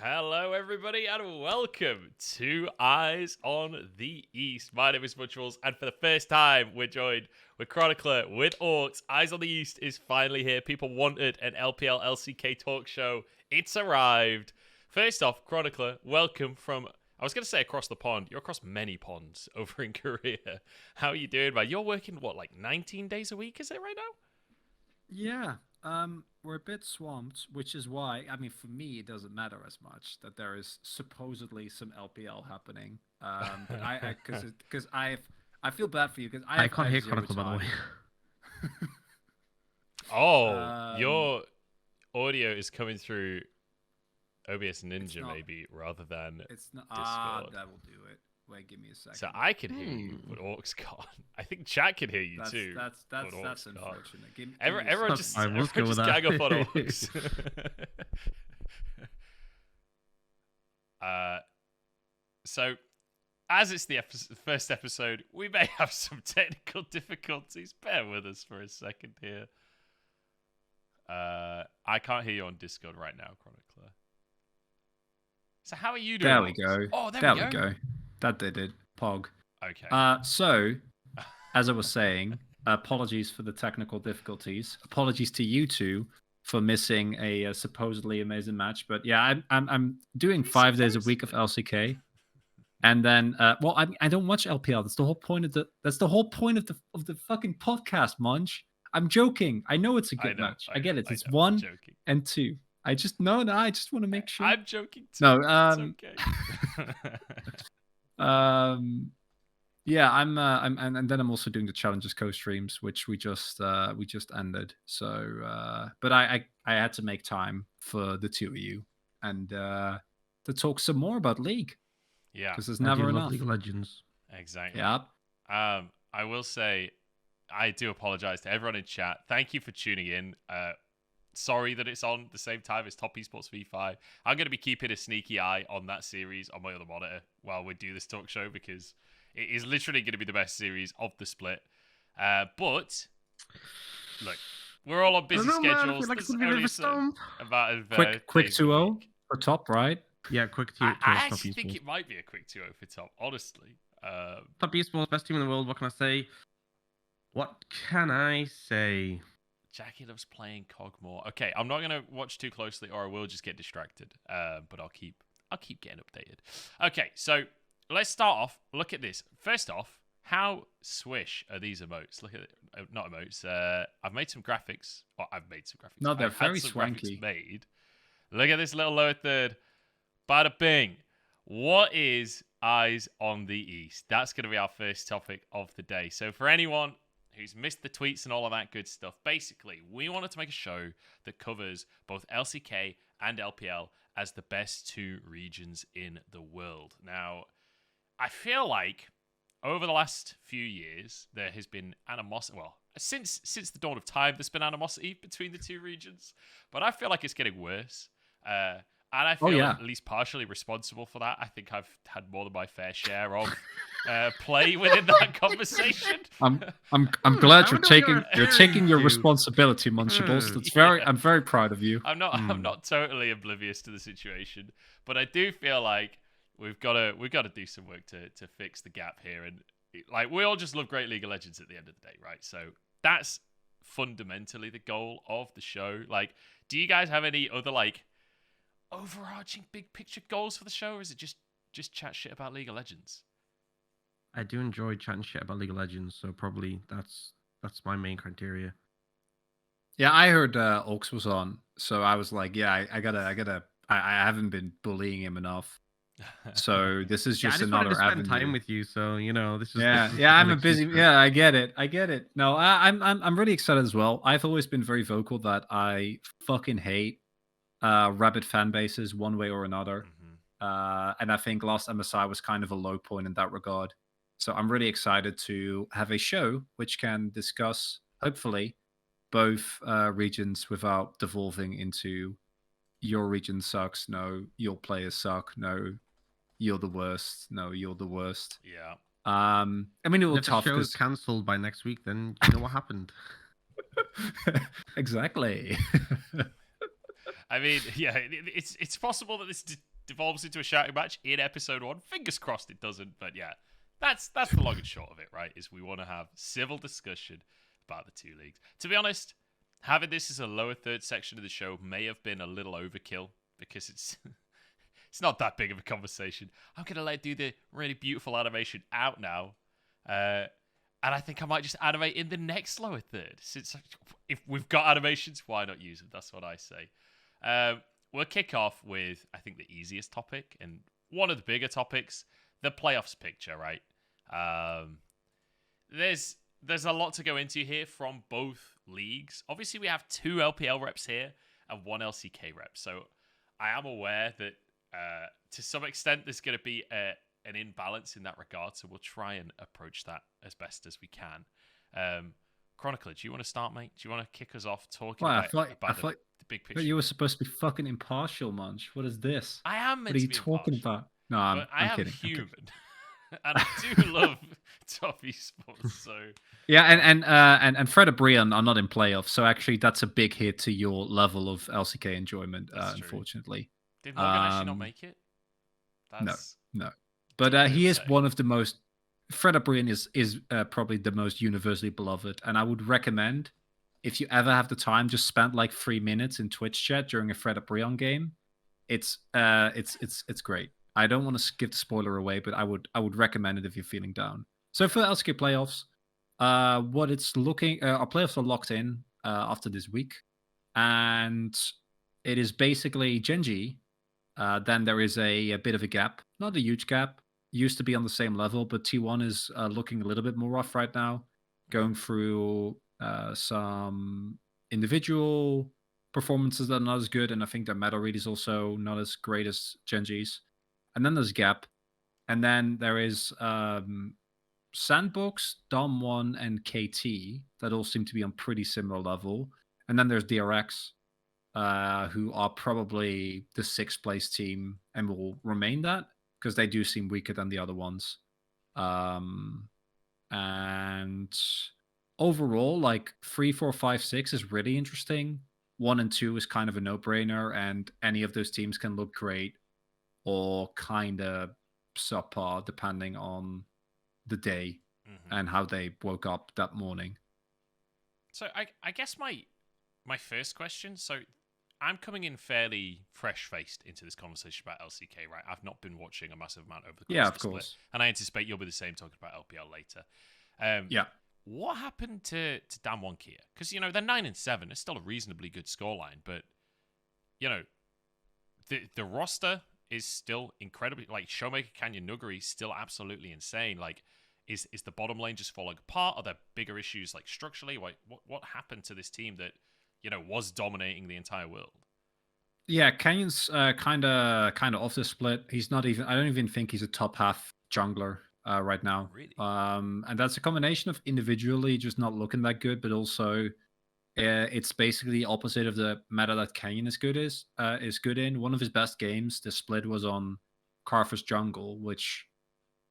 Hello, everybody, and welcome to Eyes on the East. My name is Munchables, and for the first time, we're joined with Chronicler, with Orcs. Eyes on the East is finally here. People wanted an LPL LCK talk show. It's arrived. First off, Chronicler, welcome from, I was going to say across the pond. You're across many ponds over in Korea. How are you doing, man? You're working, what, like 19 days a week, is it right now? Yeah, we're a bit swamped, which is why, I mean, for me, it doesn't matter as much that there is supposedly some LPL happening. But because I feel bad for you because I can't hear Chronicle, by the way. Your audio is coming through OBS Ninja, maybe, rather than it's not. Discord. That will do it. Wait, give me a second. So I can hear you, but Orcs can't. I think chat can hear you too. That's unfortunate. Everyone just gang up on Orcs. So, as it's the first episode, we may have some technical difficulties. Bear with us for a second here. I can't hear you on Discord right now, Chronicler. So how are you doing? There we go. Oh, there we go. That did it. Pog. Okay. So, as I was saying, apologies for the technical difficulties. Apologies to you two for missing a supposedly amazing match. But yeah, I'm doing 5 days a week of LCK, and then I don't watch LPL. That's the whole point of the fucking podcast, Munch. I'm joking. I know it's a good match. I get it. It's 1 and 2. I just want to make sure. I'm joking too. No, it's okay. Yeah, and then I'm also doing the Challenges co-streams, which we just ended. So, but I had to make time for the two of you and to talk some more about League. Yeah, because there's never enough. League of Legends. Exactly. Yeah. I will say, I do apologize to everyone in chat. Thank you for tuning in. Sorry that it's on the same time as Top Esports V5. I'm going to be keeping a sneaky eye on that series on my other monitor while we do this talk show because it is literally going to be the best series of the split. But, look, we're all on busy schedules. Like There's only quick 2-0 for top, right? Yeah, quick 2-0. I actually think it might be a quick 2-0 for top, honestly. Top Esports, best team in the world. What can I say? Jackie loves playing COG more. Okay, I'm not gonna watch too closely, or I will just get distracted. But I'll keep getting updated. Okay, so let's start off. Look at this. First off, how swish are these emotes? Look at it. Not emotes. I've made some graphics. Or I've made some graphics. No, they're very swanky. Made. Look at this little lower third. Bada bing. What is Eyes on the East? That's gonna be our first topic of the day. So for anyone who's missed the tweets and all of that good stuff. Basically, we wanted to make a show that covers both LCK and LPL as the best two regions in the world. Now, I feel like over the last few years, there has been animosity. Well, since the dawn of time, there's been animosity between the two regions. But I feel like it's getting worse. And I feel at least partially responsible for that. I think I've had more than my fair share of play within that conversation. I'm glad you're taking your responsibility, Munchables. I'm very proud of you. I'm not totally oblivious to the situation, but I do feel like we've got to do some work to fix the gap here. And like we all just love great League of Legends at the end of the day, right? So that's fundamentally the goal of the show. Like, do you guys have any other like overarching big picture goals for the show, or is it just chat shit about League of Legends? I do enjoy chatting shit about League of Legends, so probably that's my main criteria. Yeah, I heard Oaks was on, so I was like, yeah, I haven't been bullying him enough. So this is just another avenue. Spend time with you, so this is I'm a busy. Yeah, I get it. No, I'm really excited as well. I've always been very vocal that I fucking hate rabid fan bases one way or another. And I think last MSI was kind of a low point in that regard. So I'm really excited to have a show which can discuss, hopefully, both regions without devolving into your region sucks, no, your players suck, no, you're the worst, no, you're the worst. Yeah. I mean, it will if tough. If the show's cancelled by next week, then you know what happened. Exactly. I mean, yeah, it's possible that this devolves into a shouting match in episode 1. Fingers crossed it doesn't, but yeah, that's the long and short of it, right? Is we want to have civil discussion about the two leagues. To be honest, having this as a lower third section of the show may have been a little overkill because it's it's not that big of a conversation. I'm gonna let do the really beautiful animation out now, and I think I might just animate in the next lower third. Since if we've got animations, why not use them? That's what I say. We'll kick off with, I think, the easiest topic and one of the bigger topics, the playoffs picture, right? There's a lot to go into here from both leagues. Obviously, we have 2 LPL reps here and 1 LCK rep. So I am aware that to some extent there's going to be an imbalance in that regard. So we'll try and approach that as best as we can. Chronicler, do you want to start, mate? Do you want to kick us off talking about the big picture? But you were supposed to be fucking impartial, Munch. What is this? I am meant what are to you be talking impartial, about? No, I'm I'm kidding. human. And I do love top esports, so yeah, and Fred and Brian are not in playoffs, so actually that's a big hit to your level of LCK enjoyment. Unfortunately, did Morgan actually not make it? No. But he is one of the most. Fred and Brian is probably the most universally beloved, and I would recommend if you ever have the time, just spend like 3 minutes in Twitch chat during a Fred and Brian game. It's great. I don't want to give the spoiler away, but I would recommend it if you're feeling down. So for LCK playoffs, what it's looking, our playoffs are locked in after this week, and it is basically Genji. Then there is a bit of a gap, not a huge gap. Used to be on the same level, but T1 is looking a little bit more rough right now, going through some individual performances that are not as good, and I think their meta read is also not as great as Genji's. And then there's Gap. And then there is Sandbox, Dom1, and KT that all seem to be on pretty similar level. And then there's DRX, who are probably the 6th place team and will remain that because they do seem weaker than the other ones. And overall, like 3, 4, 5, 6 is really interesting. 1 and 2 is kind of a no-brainer, and any of those teams can look great or kind of subpar depending on the day and how they woke up that morning. So I guess my first question, so I'm coming in fairly fresh-faced into this conversation about LCK, right? I've not been watching a massive amount over the course of the split, and I anticipate you'll be the same talking about LPL later. Yeah. What happened to Damwon Kia? Because, they're 9-7. It's still a reasonably good scoreline, but, the roster is still incredibly, like, Showmaker, Canyon, Nuguri, still absolutely insane. Like, is the bottom lane just falling apart? Are there bigger issues, like, structurally? What happened to this team that, was dominating the entire world? Yeah, Canyon's kind of off the split. He's not even, I don't even think he's a top half jungler right now. Really? And that's a combination of individually just not looking that good, but also it's basically the opposite of the meta that Canyon is good in. One of his best games, the split, was on Karthus jungle, which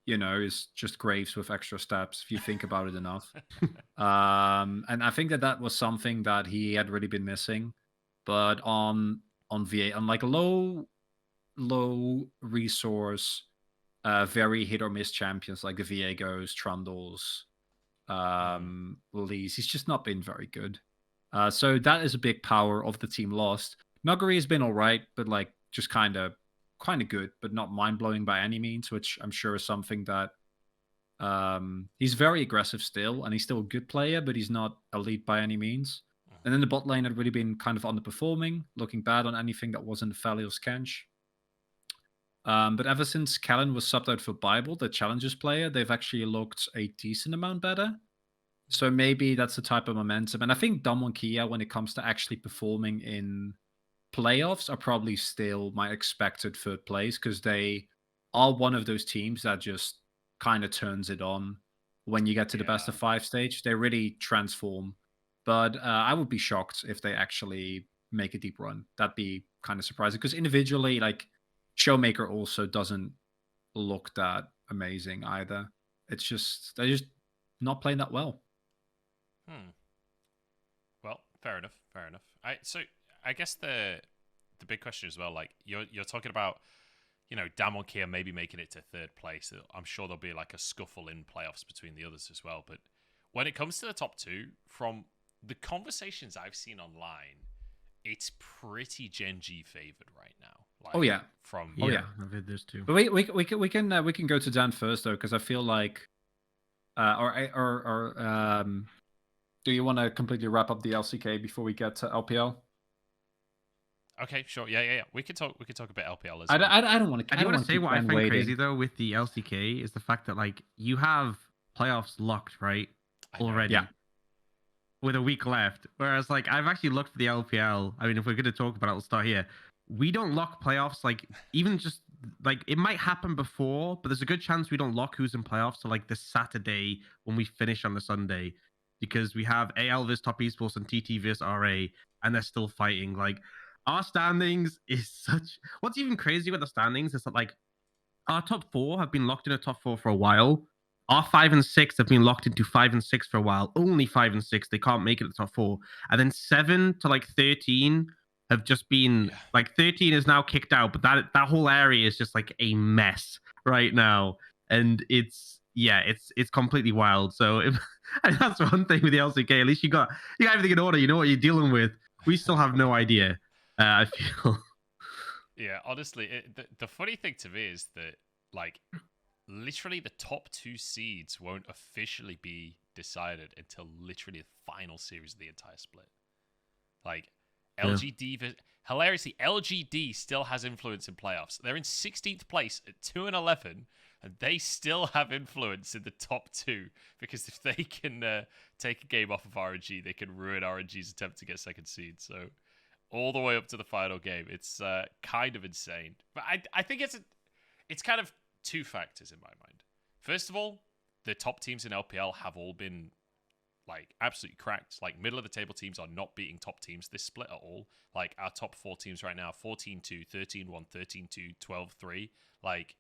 is just Graves with extra steps if you think about it enough. And I think that was something that he had really been missing. But on VA, on like low resource, very hit or miss champions like the Viegos, Trundles, Lees, he's just not been very good. So that is a big power of the team lost. Nuguri has been all right, but like just kind of good, but not mind-blowing by any means, which I'm sure is something that he's very aggressive still, and he's still a good player, but he's not elite by any means. And then the bot lane had really been kind of underperforming, looking bad on anything that wasn't Phalios Kench. But ever since Kellen was subbed out for Bible, the Challengers player, they've actually looked a decent amount better. So maybe that's the type of momentum. And I think Damwon Kia, when it comes to actually performing in playoffs, are probably still my expected 3rd place because they are one of those teams that just kind of turns it on when you get to the best of 5 stage. They really transform. But I would be shocked if they actually make a deep run. That'd be kind of surprising because individually, like, Showmaker also doesn't look that amazing either. It's just, they're just not playing that well. Well, fair enough. So I guess the big question as well, like you're talking about Damwon Kia maybe making it to third place. I'm sure there'll be like a scuffle in playoffs between the others as well. But when it comes to the top two, from the conversations I've seen online, it's pretty Gen G favored right now. Like, oh yeah, I've heard this too. But we can go to Dan first though, because I feel like, do you want to completely wrap up the LCK before we get to LPL? Okay, sure. Yeah. We could talk a bit LPL as I well. don't want to. I do want to say what I find crazy though with the LCK is the fact that like you have playoffs locked right already. Yeah. With a week left, whereas like I've actually looked for the LPL. I mean, if we're going to talk about it, we'll start here. We don't lock playoffs. Like even just like it might happen before, but there's a good chance we don't lock who's in playoffs to like the Saturday when we finish on the Sunday, because we have AL vs Top Esports and TT vs RA, and they're still fighting. Like our standings is such. What's even crazy with the standings is that like our top four have been locked in a top four for a while. Our 5 and 6 have been locked into 5 and 6 for a while. Only 5 and 6. They can't make it to the top 4. And then 7 to like 13 have just been like 13 is now kicked out, but that whole area is just like a mess right now. And it's completely wild. So and that's one thing with the LCK. At least you got everything in order. You know what you're dealing with. We still have no idea. I feel. Yeah, honestly, the funny thing to me is that like literally the top 2 seeds won't officially be decided until literally the final series of the entire split. Like LGD, hilariously, LGD still has influence in playoffs. They're in 16th place at 2-11, and they still have influence in the top 2 because if they can take a game off of RNG, they can ruin RNG's attempt to get second seed. So all the way up to the final game, it's kind of insane. But I think it's kind of 2 factors in my mind. First of all, the top teams in LPL have all been like absolutely cracked. Like middle of the table teams are not beating top teams this split at all. Like our top 4 teams right now, 14-2, 13-1, 13-2, 12-3. Like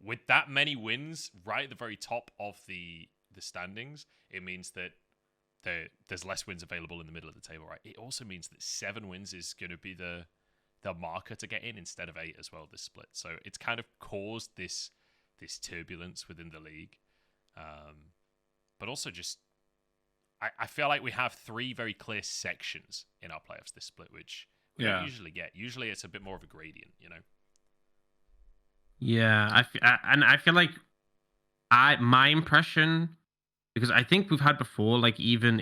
with that many wins right at the very top of the standings, it means that there's less wins available in the middle of the table, right? It also means that 7 wins is going to be the marker to get in instead of 8 as well this split. So it's kind of caused this turbulence within the league. But also just, I feel like we have 3 very clear sections in our playoffs this split, which we don't usually get. Usually it's a bit more of a gradient, you know? Yeah, I feel like my impression, because I think we've had before, like even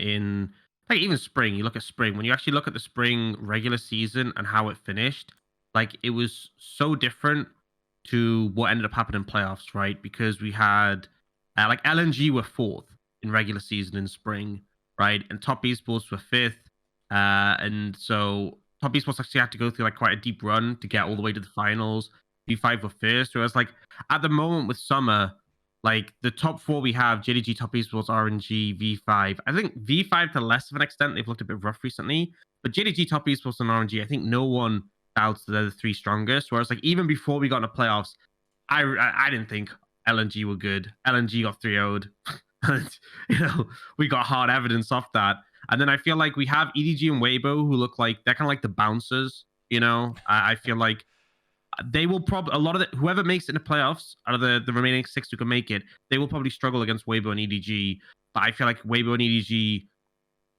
spring, you look at spring, when you actually look at the spring regular season and how it finished, like it was so different to what ended up happening in playoffs, right? Because we had like LNG were 4th in regular season in spring, right? And Top Esports were 5th. And so Top Esports actually had to go through like quite a deep run to get all the way to the finals. V5 were first. Whereas like at the moment with summer, like the top 4 we have, JDG, Top Esports, RNG, V5. I think V5 to less of an extent, they've looked a bit rough recently. But JDG, Top Esports, and RNG, I think no one doubts that they're the 3 strongest. Whereas like even before we got into playoffs, I didn't think LNG were good. LNG got 3-0'd. We got hard evidence off that. And then I feel like we have EDG and Weibo who look like they're kind of like the bouncers. I feel like they will probably, a lot of whoever makes it in the playoffs out of the remaining 6 who can make it, they will probably struggle against Weibo and EDG. But I feel like Weibo and EDG,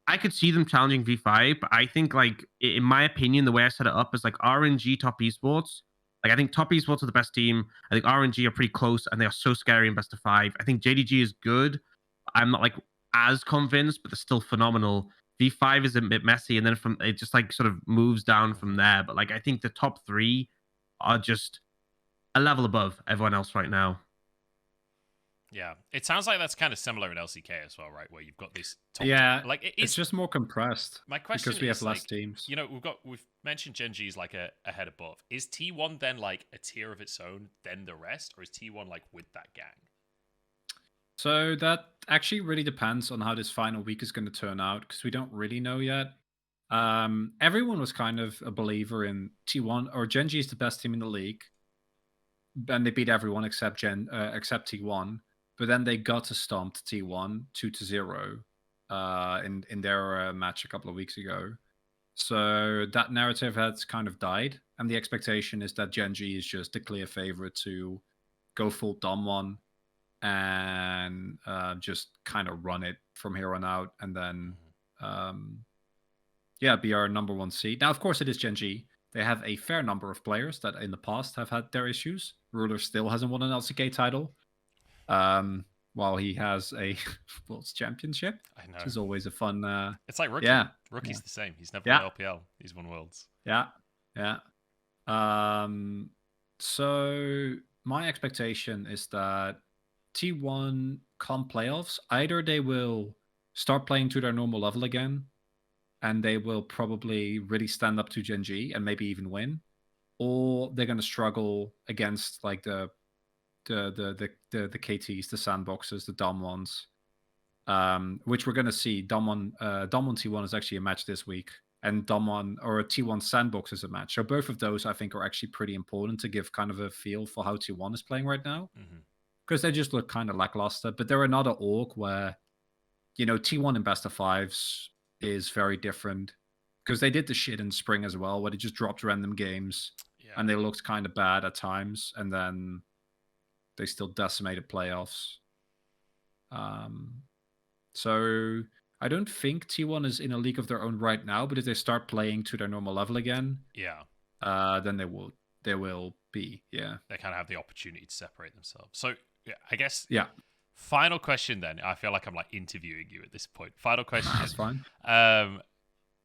I could see them challenging V5. But I think, like, in my opinion, the way I set it up is like RNG, Top Esports. Like, I think Top Esports are the best team. I think RNG are pretty close, and they are so scary in best of 5. I think JDG is good. I'm not like as convinced, but they're still phenomenal. V5 is a bit messy, and then it just like sort of moves down from there. But like, I think the top 3 are just a level above everyone else right now. Yeah, it sounds like that's kind of similar in LCK as well, right? Where you've got this top like it's just more compressed. My question because we have less like, teams. We've mentioned Gen G is like a head above. Is T1 then like a tier of its own, then the rest, or is T1 like with that gang? So that actually really depends on how this final week is going to turn out, because we don't really know yet. Everyone was kind of a believer in T1, or Gen G is the best team in the league, and they beat everyone except T1. But then they got to stomp T1 2-0 in their match a couple of weeks ago. So that narrative has kind of died, and the expectation is that Gen G is just the clear favorite to go full Dom1 and just kind of run it from here on out, and then be our number 1 seed. Now, of course, it is Gen G. They have a fair number of players that in the past have had their issues. Ruler still hasn't won an LCK title, while he has a World's Championship. I know. Which is always a fun... it's like Rookie. Yeah. Rookie's the same. He's never won LPL. He's won Worlds. Yeah. So my expectation is that T1 come playoffs, either they will start playing to their normal level again, and they will probably really stand up to Gen G and maybe even win, or they're going to struggle against like the KTs, the sandboxes, the Dom ones, which we're going to see. Dom1 T1 is actually a match this week, and Dom1 or T1 sandbox is a match. So both of those I think are actually pretty important to give kind of a feel for how T1 is playing right now, because they just look kind of lackluster. But they're another org where, T1 in best of fives is very different, because they did the shit in spring as well, where they just dropped random games and they looked kind of bad at times, and then they still decimated playoffs. So I don't think T1 is in a league of their own right now, but if they start playing to their normal level again, then they will be. They kind of have the opportunity to separate themselves. So I guess final question then. I feel like I'm like interviewing you at this point. Final question. That's fine.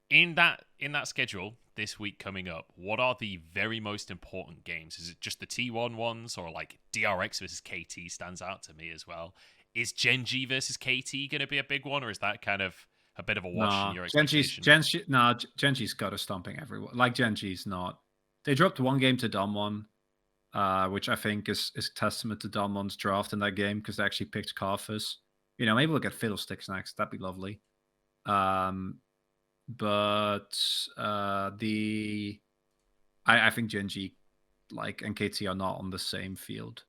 In that schedule this week coming up, what are the very most important games? Is it just the T1 ones, or like DRX versus KT stands out to me as well? Is Gen G versus KT going to be a big one, or is that kind of a bit of a wash in your expectation? Gen G's got a stomping everyone. Like, Gen G's not. They dropped one game to Dom1, which I think is a testament to Dom1's draft in that game, because they actually picked Carthus. Maybe we'll get Fiddlesticks next. That'd be lovely. But I think Gen G and KT are not on the same field,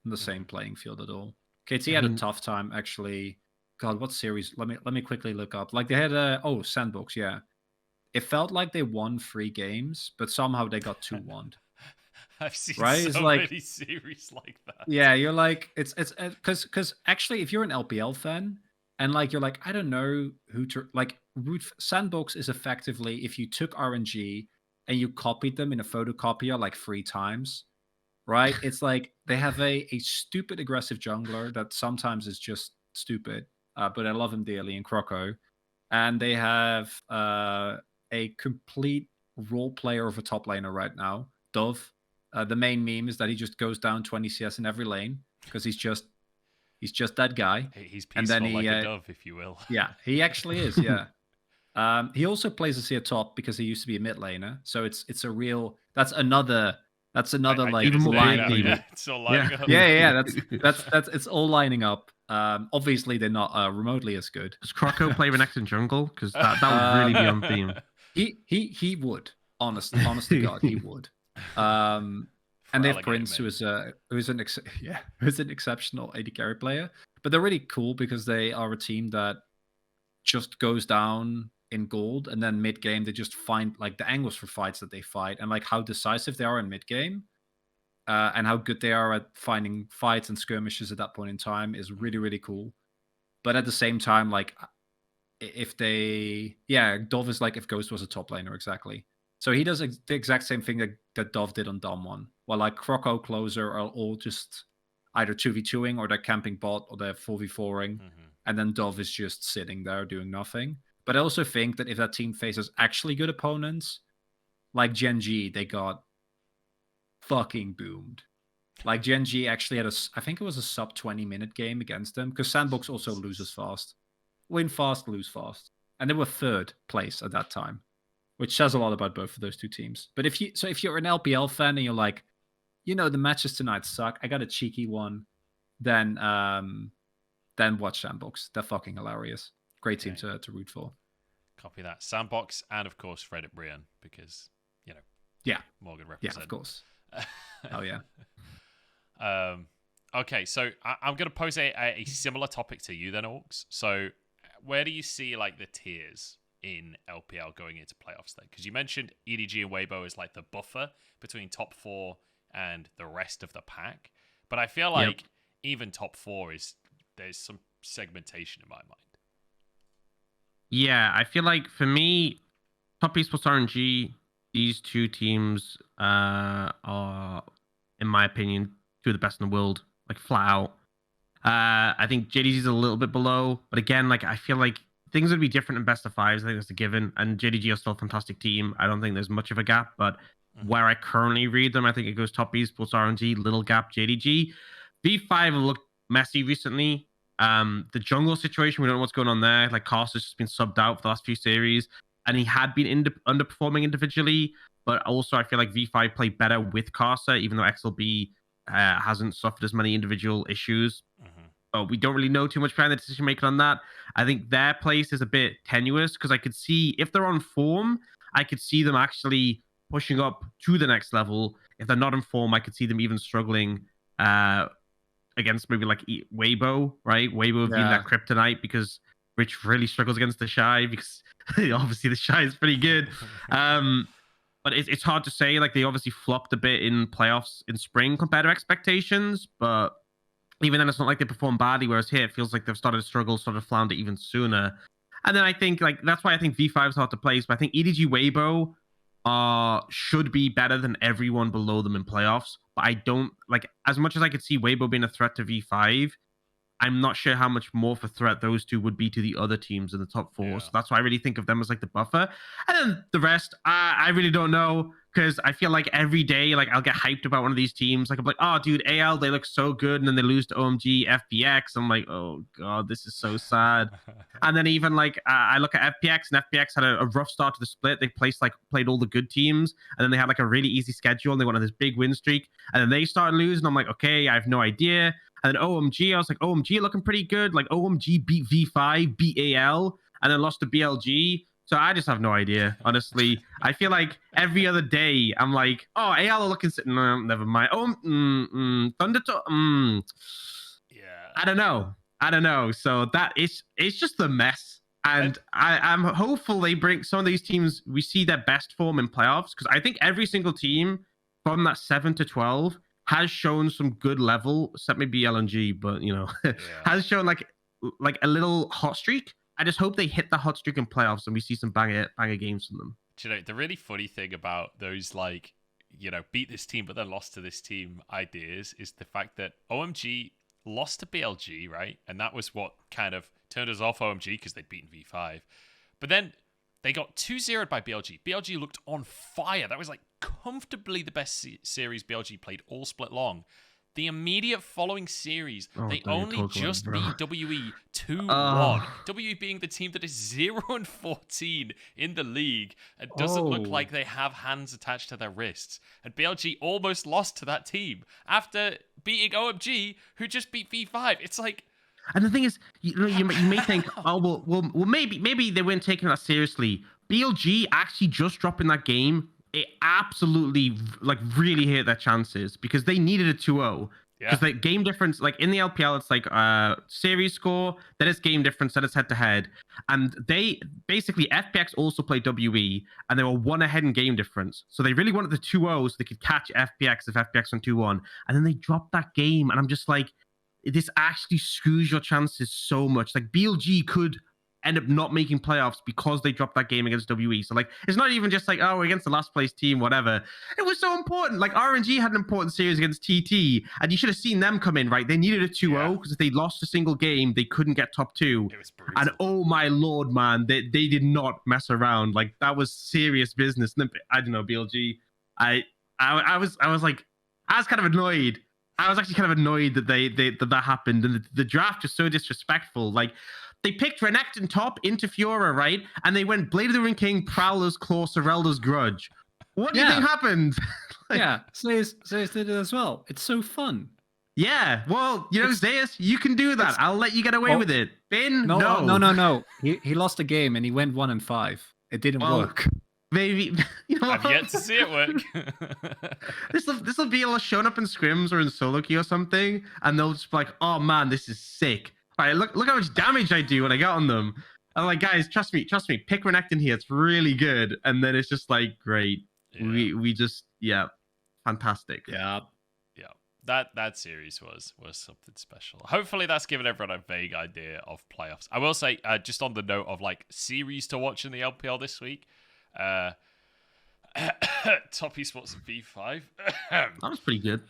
on the same playing field at all. KT had a tough time actually. God, what series? Let me quickly look up. Like, they had Sandbox. Yeah, it felt like they won 3 games, but somehow they got 2-1. I've seen so many series like that. Yeah, you're like, it's because actually, if you're an LPL fan and you're like, I don't know who to like. Sandbox is effectively if you took RNG and you copied them in a photocopier like 3 times. Right? It's like they have a stupid aggressive jungler that sometimes is just stupid, but I love him dearly in Croco. And they have a complete role player of a top laner right now, Dove. The main meme is that he just goes down 20 CS in every lane because he's just that guy. He's peaceful like a dove, if you will. Yeah, he actually is. Yeah. He also plays a CS top because he used to be a mid laner, so it's a real. That's another like even more lining. It's all lining up. Yeah. That's it's all lining up. Obviously they're not remotely as good. Does Croco play Renex in jungle? Because that would really be on theme. He would. Honest to God, he would. And they have Prince, who's an exceptional AD carry player. But they're really cool because they are a team that just goes down in gold, and then mid game they just find like the angles for fights that they fight, and like how decisive they are in mid game, and how good they are at finding fights and skirmishes at that point in time is really, really cool. But at the same time, like if Dove is like if Ghost was a top laner exactly. So he does the exact same thing that Dove did on Dom1. While like Croco, Closer are all just either 2v2ing or they're camping bot or they're 4v4ing. And then Dove is just sitting there doing nothing. But I also think that if that team faces actually good opponents, like Gen G, they got fucking boomed. Like Gen G actually had I think it was a sub 20-minute game against them, because Sandbox also loses fast. Win fast, lose fast. And they were 3rd place at that time, which says a lot about both of those two teams. But if you're an LPL fan and you're like, the matches tonight suck, I got a cheeky one, then watch Sandbox. They're fucking hilarious. Great team to root for. Copy that. Sandbox and, of course, Fred at Brian, because, Morgan represents. Yeah, of course. Oh, yeah. Okay, so I'm going to pose a similar topic to you then, Orcs. So where do you see, like, the tiers in LPL going into playoffs then? Because you mentioned EDG and Weibo as like the buffer between top 4 and the rest of the pack. But I feel like even top 4 there's some segmentation in my mind. Yeah, I feel like for me, Top Esports RNG, these two teams are, in my opinion, two of the best in the world, like flat out. I think JDG is a little bit below, but again, like I feel like things would be different in best of fives. I think that's a given, and JDG are still a fantastic team. I don't think there's much of a gap, but where I currently read them, I think it goes Top Esports RNG, little gap JDG. V5 looked messy recently. The jungle situation, we don't know what's going on there. Like Caster's just been subbed out for the last few series, and he had been underperforming individually, but also I feel like V5 played better with Caster, even though XLB hasn't suffered as many individual issues. But we don't really know too much behind the decision making on that. I think their place is a bit tenuous because I could see if they're on form, I could see them actually pushing up to the next level. If they're not in form, I could see them even struggling against maybe like Weibo, right? Weibo being that kryptonite because Rich really struggles against the Shy because obviously the Shy is pretty good. But it's hard to say. Like they obviously flopped a bit in playoffs in spring compared to expectations, but even then it's not like they performed badly. Whereas here it feels like they've started to struggle, started to flounder even sooner. And then I think like that's why I think V5 is hard to place. But I think EDG Weibo should be better than everyone below them in playoffs. But I don't like as much as I could see Weibo being a threat to V5. I'm not sure how much more of a threat those two would be to the other teams in the top 4. So that's why I really think of them as like the buffer. And then the rest, I really don't know because I feel like every day, like I'll get hyped about one of these teams. Like I'm like, oh, dude, AL, they look so good. And then they lose to OMG, FPX. I'm like, oh, God, this is so sad. And then even like I look at FPX and FPX had a rough start to the split. They played all the good teams. And then they had like a really easy schedule. And they went on this big win streak. And then they started losing. I'm like, okay, I have no idea. And then OMG, I was like, OMG looking pretty good. Like OMG beat V5, beat AL, and then lost to BLG. So I just have no idea, honestly. I feel like every other day, I'm like, oh, AL are looking... No, never mind. Oh, Thunder... Yeah. I don't know. So it's just a mess. And I'm hopeful they bring some of these teams, we see their best form in playoffs. Because I think every single team from that 7 to 12 has shown some good level, except maybe LNG, but has shown like a little hot streak. I just hope they hit the hot streak in playoffs and we see some banger games from them. Do you know the really funny thing about those like beat this team but then lost to this team ideas is the fact that OMG lost to BLG, right? And that was what kind of turned us off OMG because they'd beaten V5. But then they got 2-0'd by BLG. BLG looked on fire. That was like comfortably the best series BLG played all split long. The immediate following series, they only just beat WE 2-1. WE being the team that is 0-14 in the league and doesn't look like they have hands attached to their wrists. And BLG almost lost to that team after beating OMG, who just beat V5. It's like... And the thing is, you may think, oh, well, maybe they weren't taking that seriously. BLG actually just dropping that game, it absolutely like really hurt their chances because they needed a 2-0. Because the game difference, like in the LPL, it's like series score, then it's game difference, then it's head to head. And they basically, FPX also played WE, and they were 1 ahead in game difference. So they really wanted the 2-0 so they could catch FPX if FPX went 2-1. And then they dropped that game, and I'm just like, this actually screws your chances so much. Like BLG could end up not making playoffs because they dropped that game against WE. So like, it's not even just like, oh, we're against the last place team, whatever. It was so important. Like RNG had an important series against TT, and you should have seen them come in, right? They needed a 2-0 because if they lost a single game, they couldn't get top 2. It was brutal. And oh my Lord, man, they did not mess around. Like that was serious business. I don't know, BLG. I was kind of annoyed. I was actually kind of annoyed that that happened, and the draft is so disrespectful. Like they picked Renekton top into Fiora, right? And they went Blade of the Ring King, Prowler's Claw, Sorelda's Grudge. What do you think happened? Zeus did it as well. It's so fun. Yeah, well, Zeus, you can do that. I'll let you get away with it. Finn, no. He lost a game and he went 1-5. It didn't work. Maybe I've yet to see it work. This will be all showing up in scrims or in solo queue or something, and they'll just be like, "Oh man, this is sick! All right, look how much damage I do when I get on them." I'm like, guys, trust me, pick Renekton here. It's really good. And then it's just like, great. Yeah. We just, fantastic. Yeah. That series was something special. Hopefully that's given everyone a vague idea of playoffs. I will say, just on the note of like series to watch in the LPL this week, Top Esports V5. That was pretty good.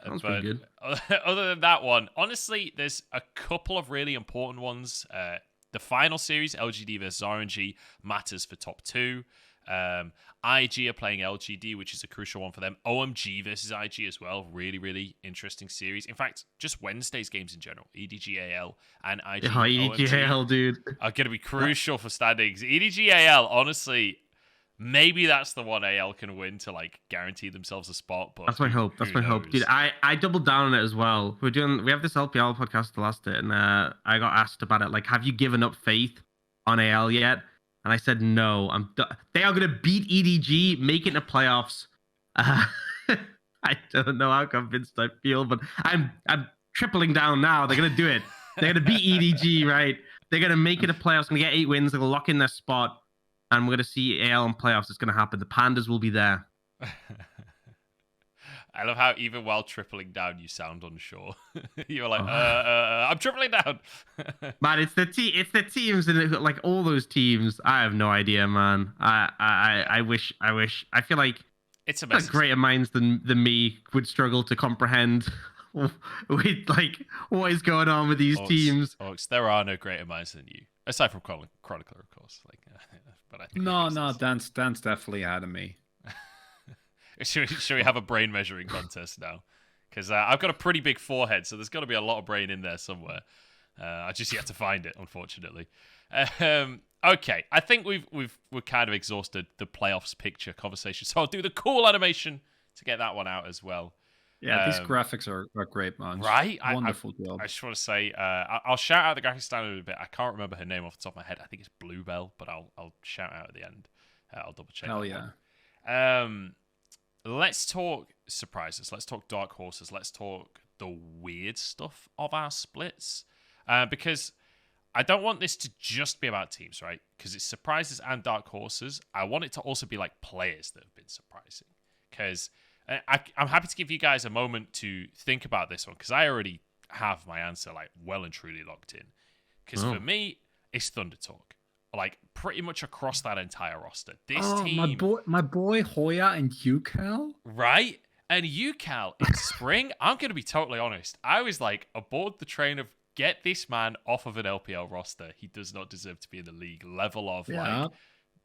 Other than that one, honestly, there's a couple of really important ones. The final series, LGD versus RNG, matters for top 2. IG are playing LGD, which is a crucial one for them. OMG versus IG as well. Really, really interesting series. In fact, just Wednesday's games in general. EDGAL and IG. EDGAL, dude. Are going to be crucial for standings. EDGAL, honestly, maybe that's the one AL can win to like guarantee themselves a spot. But that's my hope. That's my hope, dude. I doubled down on it as well. We have this LPL podcast last it, and I got asked about it. Like, have you given up faith on AL yet? And I said no. They are gonna beat EDG, make it to playoffs. I don't know how convinced I feel, but I'm tripling down now. They're gonna do it. They're gonna beat EDG, right? They're gonna make it to playoffs. Gonna get 8 wins. They're gonna lock in their spot, and we're gonna see AL in playoffs. It's gonna happen. The Pandas will be there. I love how even while tripling down, you sound unsure. You're like, I'm tripling down. Man, it's the teams, and like all those teams. I have no idea, man. I wish. I feel like it's a mess. Greater minds than me would struggle to comprehend with like what is going on with these teams. Ox, there are no greater minds than you, aside from Chronicler, of course. Like, but I think no, Dan's definitely ahead of me. Should we have a brain measuring contest now? Because I've got a pretty big forehead, so there's got to be a lot of brain in there somewhere. I just yet to find it, unfortunately. Okay, I think we're kind of exhausted the playoffs picture conversation, so I'll do the cool animation to get that one out as well. Yeah, these graphics are great, man. Right? Wonderful job. I just want to say, I'll shout out the graphics designer in a bit. I can't remember her name off the top of my head. I think it's Bluebell, but I'll shout out at the end. I'll double check. Hell yeah. Let's talk surprises. Let's talk dark horses. Let's talk the weird stuff of our splits. Because I don't want this to just be about teams, right? Because it's surprises and dark horses. I want it to also be like players that have been surprising. Because I'm happy to give you guys a moment to think about this one. Because I already have my answer like well and truly locked in. Because for me, it's Thunder Talk. Like pretty much across that entire roster. This team, my boy Hoya and UCal, right? And UCal in spring, I'm gonna be totally honest. I was like aboard the train of get this man off of an LPL roster. He does not deserve to be in the league. Level of like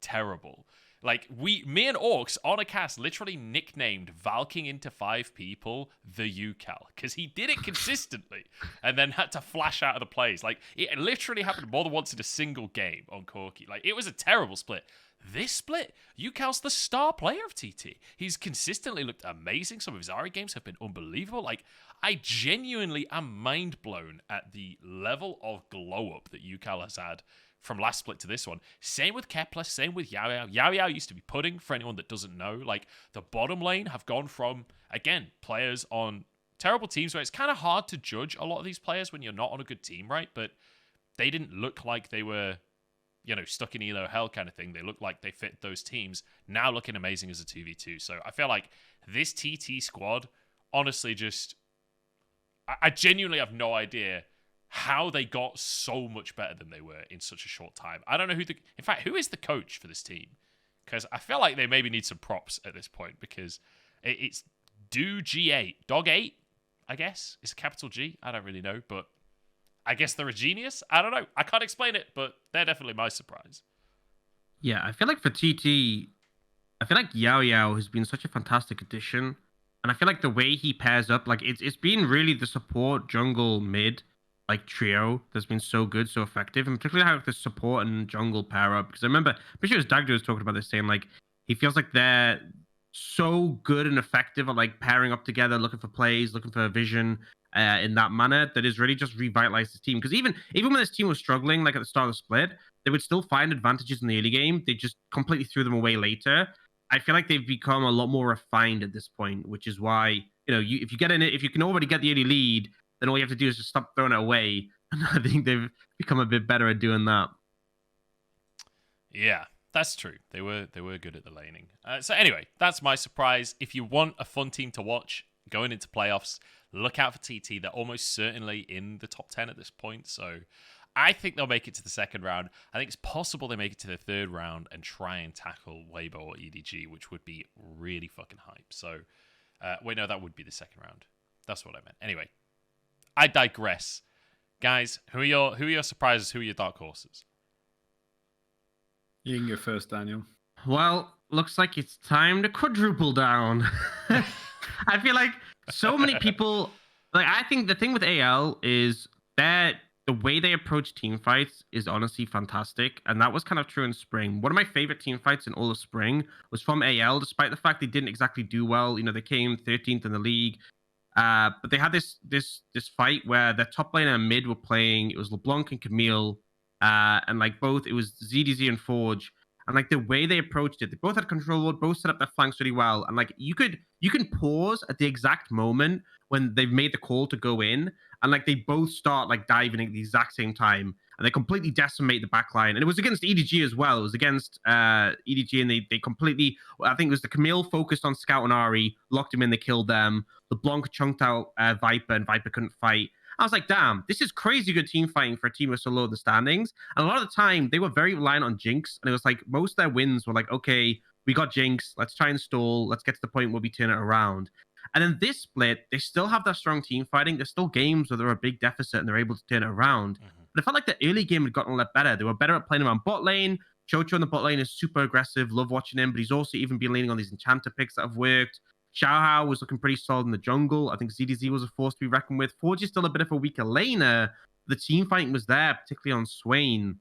terrible. Like me and Orcs on a cast literally nicknamed Valking into 5 people the UCal because he did it consistently and then had to flash out of the plays. Like it literally happened more than once in a single game on Corki. Like it was a terrible split. This split, UCal's the star player of TT. He's consistently looked amazing. Some of his Ari games have been unbelievable. Like I genuinely am mind blown at the level of glow up that UCal has had from last split to this one. Same with Kepler, same with Yao Yao. Yao Yao used to be pudding, for anyone that doesn't know. Like, the bottom lane have gone from, again, players on terrible teams where it's kind of hard to judge a lot of these players when you're not on a good team, right? But they didn't look like they were, stuck in Elo hell kind of thing. They looked like they fit those teams. Now looking amazing as a 2v2. So I feel like this TT squad, honestly, just... I genuinely have no idea how they got so much better than they were in such a short time. I don't know who is the coach for this team? Because I feel like they maybe need some props at this point because it's G8. Dog 8, I guess. It's a capital G. I don't really know, but I guess they're a genius. I don't know. I can't explain it, but they're definitely my surprise. Yeah, I feel like for TT, I feel like Yao Yao has been such a fantastic addition. And I feel like the way he pairs up, like it's been really the support jungle mid like trio that's been so good, so effective, and particularly how the support and jungle pair up. Because I remember, pretty sure it was Dagda was talking about this, saying like he feels like they're so good and effective at like pairing up together, looking for plays, looking for vision in that manner that has really just revitalized the team. Because even when this team was struggling, like at the start of the split, they would still find advantages in the early game. They just completely threw them away later. I feel like they've become a lot more refined at this point, which is why if you get in it, if you can already get the early lead, then all you have to do is just stop throwing it away. And I think they've become a bit better at doing that. Yeah, that's true. They were good at the laning. So anyway, that's my surprise. If you want a fun team to watch going into playoffs, look out for TT. They're almost certainly in the top 10 at this point. So I think they'll make it to the second round. I think it's possible they make it to the third round and try and tackle Weibo or EDG, which would be really fucking hype. So, wait, no, that would be the second round. That's what I meant. Anyway, I digress. Guys, who are your surprises? Who are your dark horses? You can go first, Daniel. Well, looks like it's time to quadruple down. I feel like so many people, like, I think the thing with AL is that the way they approach team fights is honestly fantastic. And that was kind of true in spring. One of my favorite team fights in all of spring was from AL, despite the fact they didn't exactly do well. You know, they came 13th in the league. But they had this fight where their top lane and mid were playing. It was LeBlanc and Camille. And like both, it was ZDZ and Forge. And like the way they approached it, they both had control ward, both set up their flanks really well. And like you can pause at the exact moment when they've made the call to go in, and like they both start like diving at the exact same time, and they completely decimate the backline. And it was against EDG as well. It was against EDG, and they completely, I think it was the Camille focused on Scout and Ari, locked him in, they killed them. LeBlanc chunked out Viper, and Viper couldn't fight. I was like, damn, this is crazy good team fighting for a team who's so low in the standings. And a lot of the time, they were very reliant on Jinx. And it was like, most of their wins were like, okay, we got Jinx. Let's try and stall. Let's get to the point where we turn it around. And then this split, they still have that strong team fighting. There's still games where they're a big deficit and they're able to turn it around. Mm-hmm. But I felt like the early game had gotten a lot better. They were better at playing around bot lane. Chocho in the bot lane is super aggressive. Love watching him. But he's also even been leaning on these enchanter picks that have worked. Xiaohao was looking pretty solid in the jungle. I think ZDZ was a force to be reckoned with. Forge is still a bit of a weaker laner. The team fighting was there, particularly on Swain.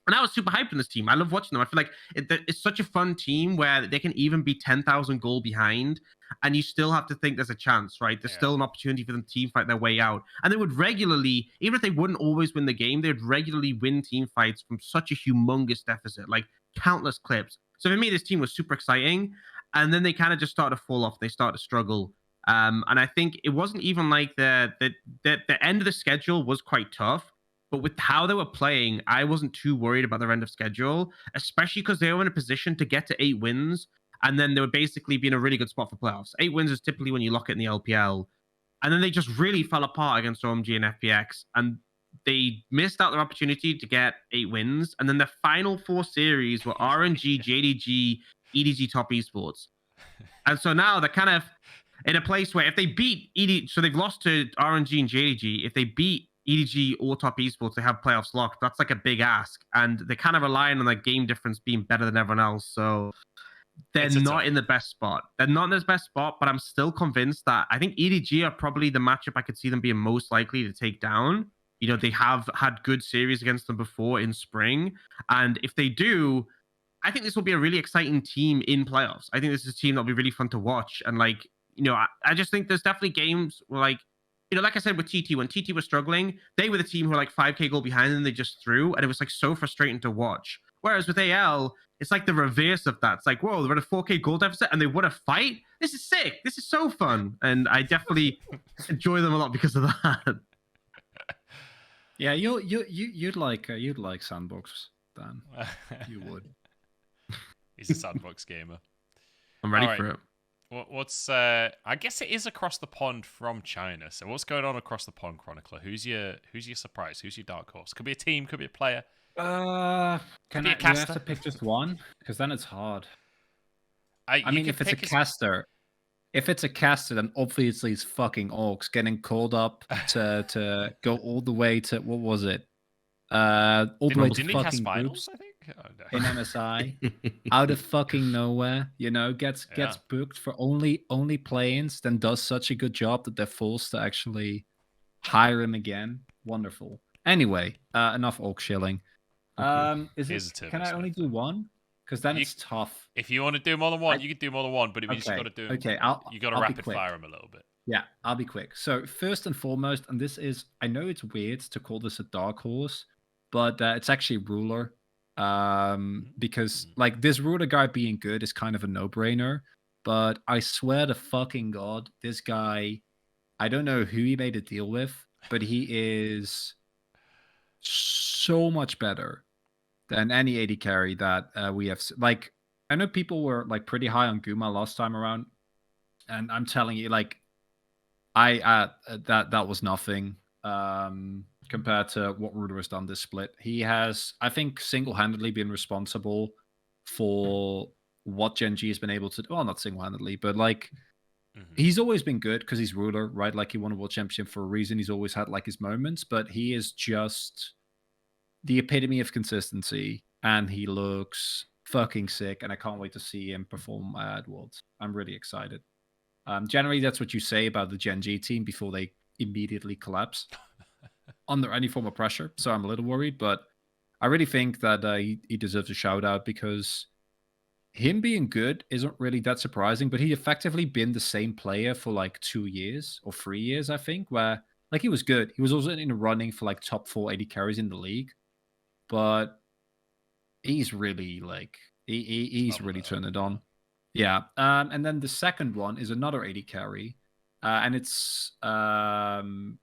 And I was super hyped on this team. I love watching them. I feel like it's such a fun team where they can even be 10,000 goal behind, and you still have to think there's a chance, right? There's still an opportunity for them to team fight their way out. And they would regularly, even if they wouldn't always win the game, they would regularly win team fights from such a humongous deficit, like countless clips. So for me, this team was super exciting. And then they kind of just started to fall off. They started to struggle. And I think it wasn't even like the end of the schedule was quite tough. But with how they were playing, I wasn't too worried about their end of schedule, especially because they were in a position to get to 8 wins. And then they would basically be in a really good spot for playoffs. 8 wins is typically when you lock it in the LPL. And then they just really fell apart against OMG and FPX. And they missed out their opportunity to get 8 wins. And then the final 4 series were RNG, JDG, EDG top esports. And so now they're kind of in a place where if they beat EDG, so they've lost to RNG and JDG. If they beat EDG or top esports, they have playoffs locked. That's like a big ask. And they're kind of relying on that game difference being better than everyone else. So they're not in the best spot. They're not in the best spot, but I'm still convinced that I think EDG are probably the matchup I could see them being most likely to take down. You know, they have had good series against them before in spring. And if they do, I think this will be a really exciting team in playoffs. I think this is a team that'll be really fun to watch. And like, you know, I just think there's definitely games where like, you know, like I said with TT, when TT was struggling, they were the team who were like 5K goal behind and they just threw. And it was like so frustrating to watch. Whereas with AL, it's like the reverse of that. It's like, whoa, they're at a 4K goal deficit and they won a fight. This is sick. This is so fun. And I definitely enjoy them a lot because of that. Yeah, you'd like Sandbox, Dan. You would. He's a Sandbox gamer. I'm ready for it. What's I guess it is across the pond from China. So what's going on across the pond, Chronicler? Who's your surprise? Who's your dark horse? Could be a team, could be a player. Do I have to pick just one? Because then it's hard. I mean, if it's a caster, then obviously it's fucking Orcs getting called up to go all the way to what was it? All the way to fucking groups, I think. Oh, no. In MSI, out of fucking nowhere, you know, gets booked for only play-ins, then does such a good job that they're forced to actually hire him again. Wonderful. Anyway, enough Orc shilling. Can I only do one? Because then it's tough. If you want to do more than one, you can do more than one. But if you just got to do, you got to rapid fire them a little bit. Yeah, I'll be quick. So first and foremost, and this is, I know it's weird to call this a dark horse, but it's actually Ruler. Because like this Ruler guy being good is kind of a no-brainer. But I swear to fucking God, this guy, I don't know who he made a deal with, but he is so much better than any AD carry that we have. Like, I know people were like pretty high on Guma last time around, and I'm telling you, like, that was nothing compared to what Ruder has done this split. He has, I think, single-handedly been responsible for what Gen G has been able to do. Well, not single-handedly, but like he's always been good because he's Ruler, right? Like he won a world championship for a reason. He's always had like his moments, but he is just the epitome of consistency, and he looks fucking sick. And I can't wait to see him perform at Worlds. I'm really excited. Generally, that's what you say about the Gen G team before they immediately collapse under any form of pressure. So I'm a little worried, but I really think that he deserves a shout out because him being good isn't really that surprising, but he effectively been the same player for like 2 years or 3 years, I think, where like he was good. He was also in the running for like top 4 AD carries in the league, but he's really like, he's really turned it on. Yeah. And then the second one is another AD carry. And it's okay.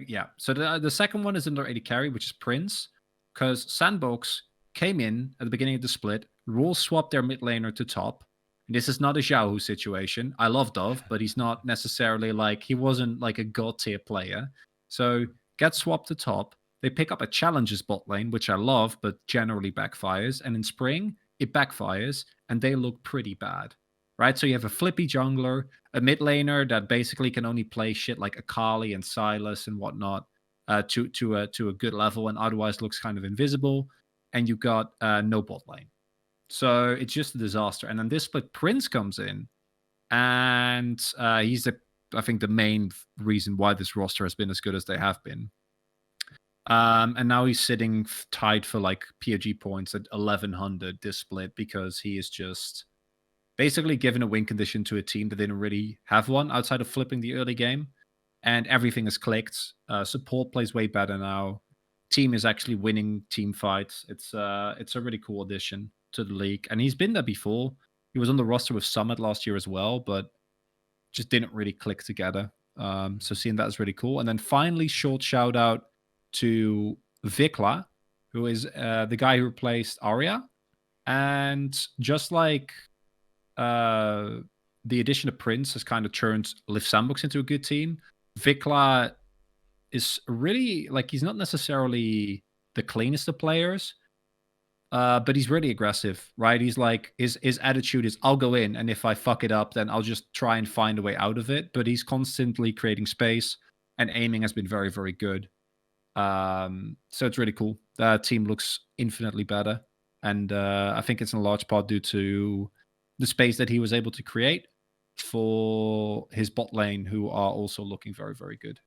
Yeah. So the second one is another AD carry, which is Prince, because Sandbox came in at the beginning of the split, rule swapped their mid laner to top. And this is not a Xiaohu situation. I love Dove, but he's not necessarily like, he wasn't like a god tier player. So get swapped to top. They pick up a challenges bot lane, which I love, but generally backfires. And in spring, it backfires, and they look pretty bad, right? So you have a flippy jungler, a mid laner that basically can only play shit like Akali and Sylas and whatnot to a good level, and otherwise looks kind of invisible. And you got no bot lane. So it's just a disaster. And then this split, Prince comes in, and he's I think the main reason why this roster has been as good as they have been. And now he's sitting tied for like POG points at 1100 this split because he is just basically given a win condition to a team that didn't really have one outside of flipping the early game, and everything has clicked. Support plays way better now. Team is actually winning team fights. It's a really cool addition to the league, and he's been there before. He was on the roster with Summit last year as well, but just didn't really click together. So seeing that is really cool. And then finally, short shout out to Vikla, who is the guy who replaced Arya. And just like the addition of Prince has kind of turned Lift Sandbox into a good team, Vikla is really, like, he's not necessarily the cleanest of players, but he's really aggressive, right? He's like, his attitude is, I'll go in, and if I fuck it up, then I'll just try and find a way out of it. But he's constantly creating space, and aiming has been very, very good. So it's really cool. The team looks infinitely better, and I think it's in a large part due to the space that he was able to create for his bot lane, who are also looking very, very good.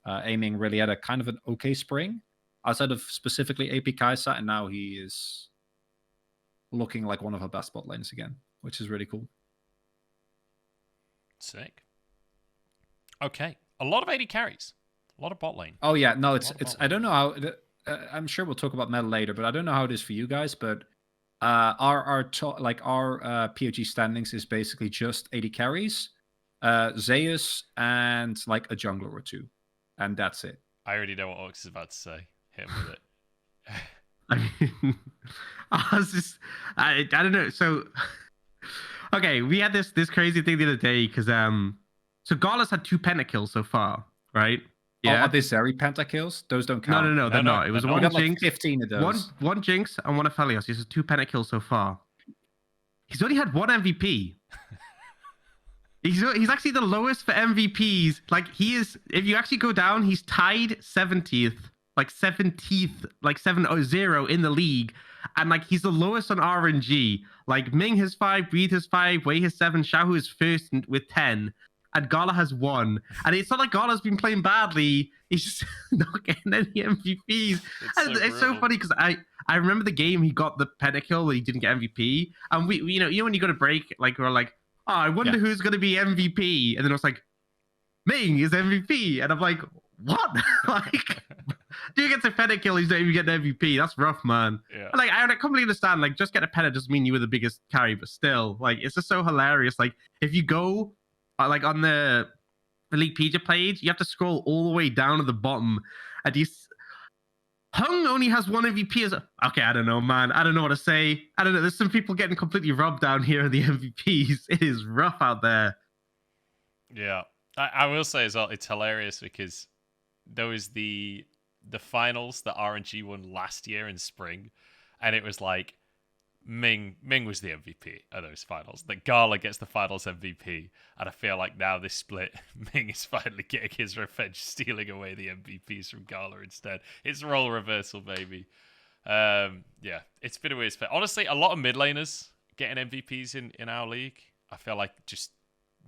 Aiming really had a kind of an okay spring outside of specifically AP Kaiser, and now he is looking like one of our best bot lanes again, which is really cool. Sick. Okay, a lot of AD carries. A lot of bot lane. Oh yeah, no, it's I don't know how. I'm sure we'll talk about meta later, but I don't know how it is for you guys. But our POG standings is basically just AD carries, Zeus, and like a jungler or two, and that's it. I already know what Ox is about to say. Hit him with it. I mean, I don't know. So, okay, we had this crazy thing the other day because so Gala's had 2 pentakills so far, right? Yeah. Oh, are they Zeri pentakills? Those don't count. No, they're not. It was one Jinx, like 15 of those. One Jinx and one Aphelios. He has 2 pentakills so far. He's only had 1 MVP. He's actually the lowest for MVPs. Like, he is, if you actually go down, he's tied 70th, like 70th, like 7-0 in the league. And like, he's the lowest on RNG. Like, Ming has 5, Breathe has 5, Wei has 7, Xiaohu is first with 10. And Gala has 1. And it's not like Gala's been playing badly. He's just not getting any MVPs. It's so funny because I remember the game he got the pentakill where he didn't get MVP. And we you know when you got a break, like we're like, oh, I wonder who's gonna be MVP. And then I was like, Ming is MVP. And I'm like, what? Like, do you get the pentakill, he's not even getting MVP? That's rough, man. Yeah. Like, I completely understand. Like, just get a penta doesn't mean you were the biggest carry, but still, like, it's just so hilarious. Like, if you go like on the Leaguepedia page, you have to scroll all the way down to the bottom, and Hung only has one MVP as okay, I don't know, man. I don't know what to say. I don't know. There's some people getting completely robbed down here in the MVPs. It is rough out there. Yeah. I will say as well, it's hilarious because there was the finals that RNG won last year in spring, and it was like Ming was the MVP of those finals. That Gala gets the finals MVP, and I feel like now this split, Ming is finally getting his revenge, stealing away the MVPs from Gala instead. It's role reversal, baby. Yeah, it's been a weird split. Honestly, a lot of mid laners getting MVPs in our league. I feel like just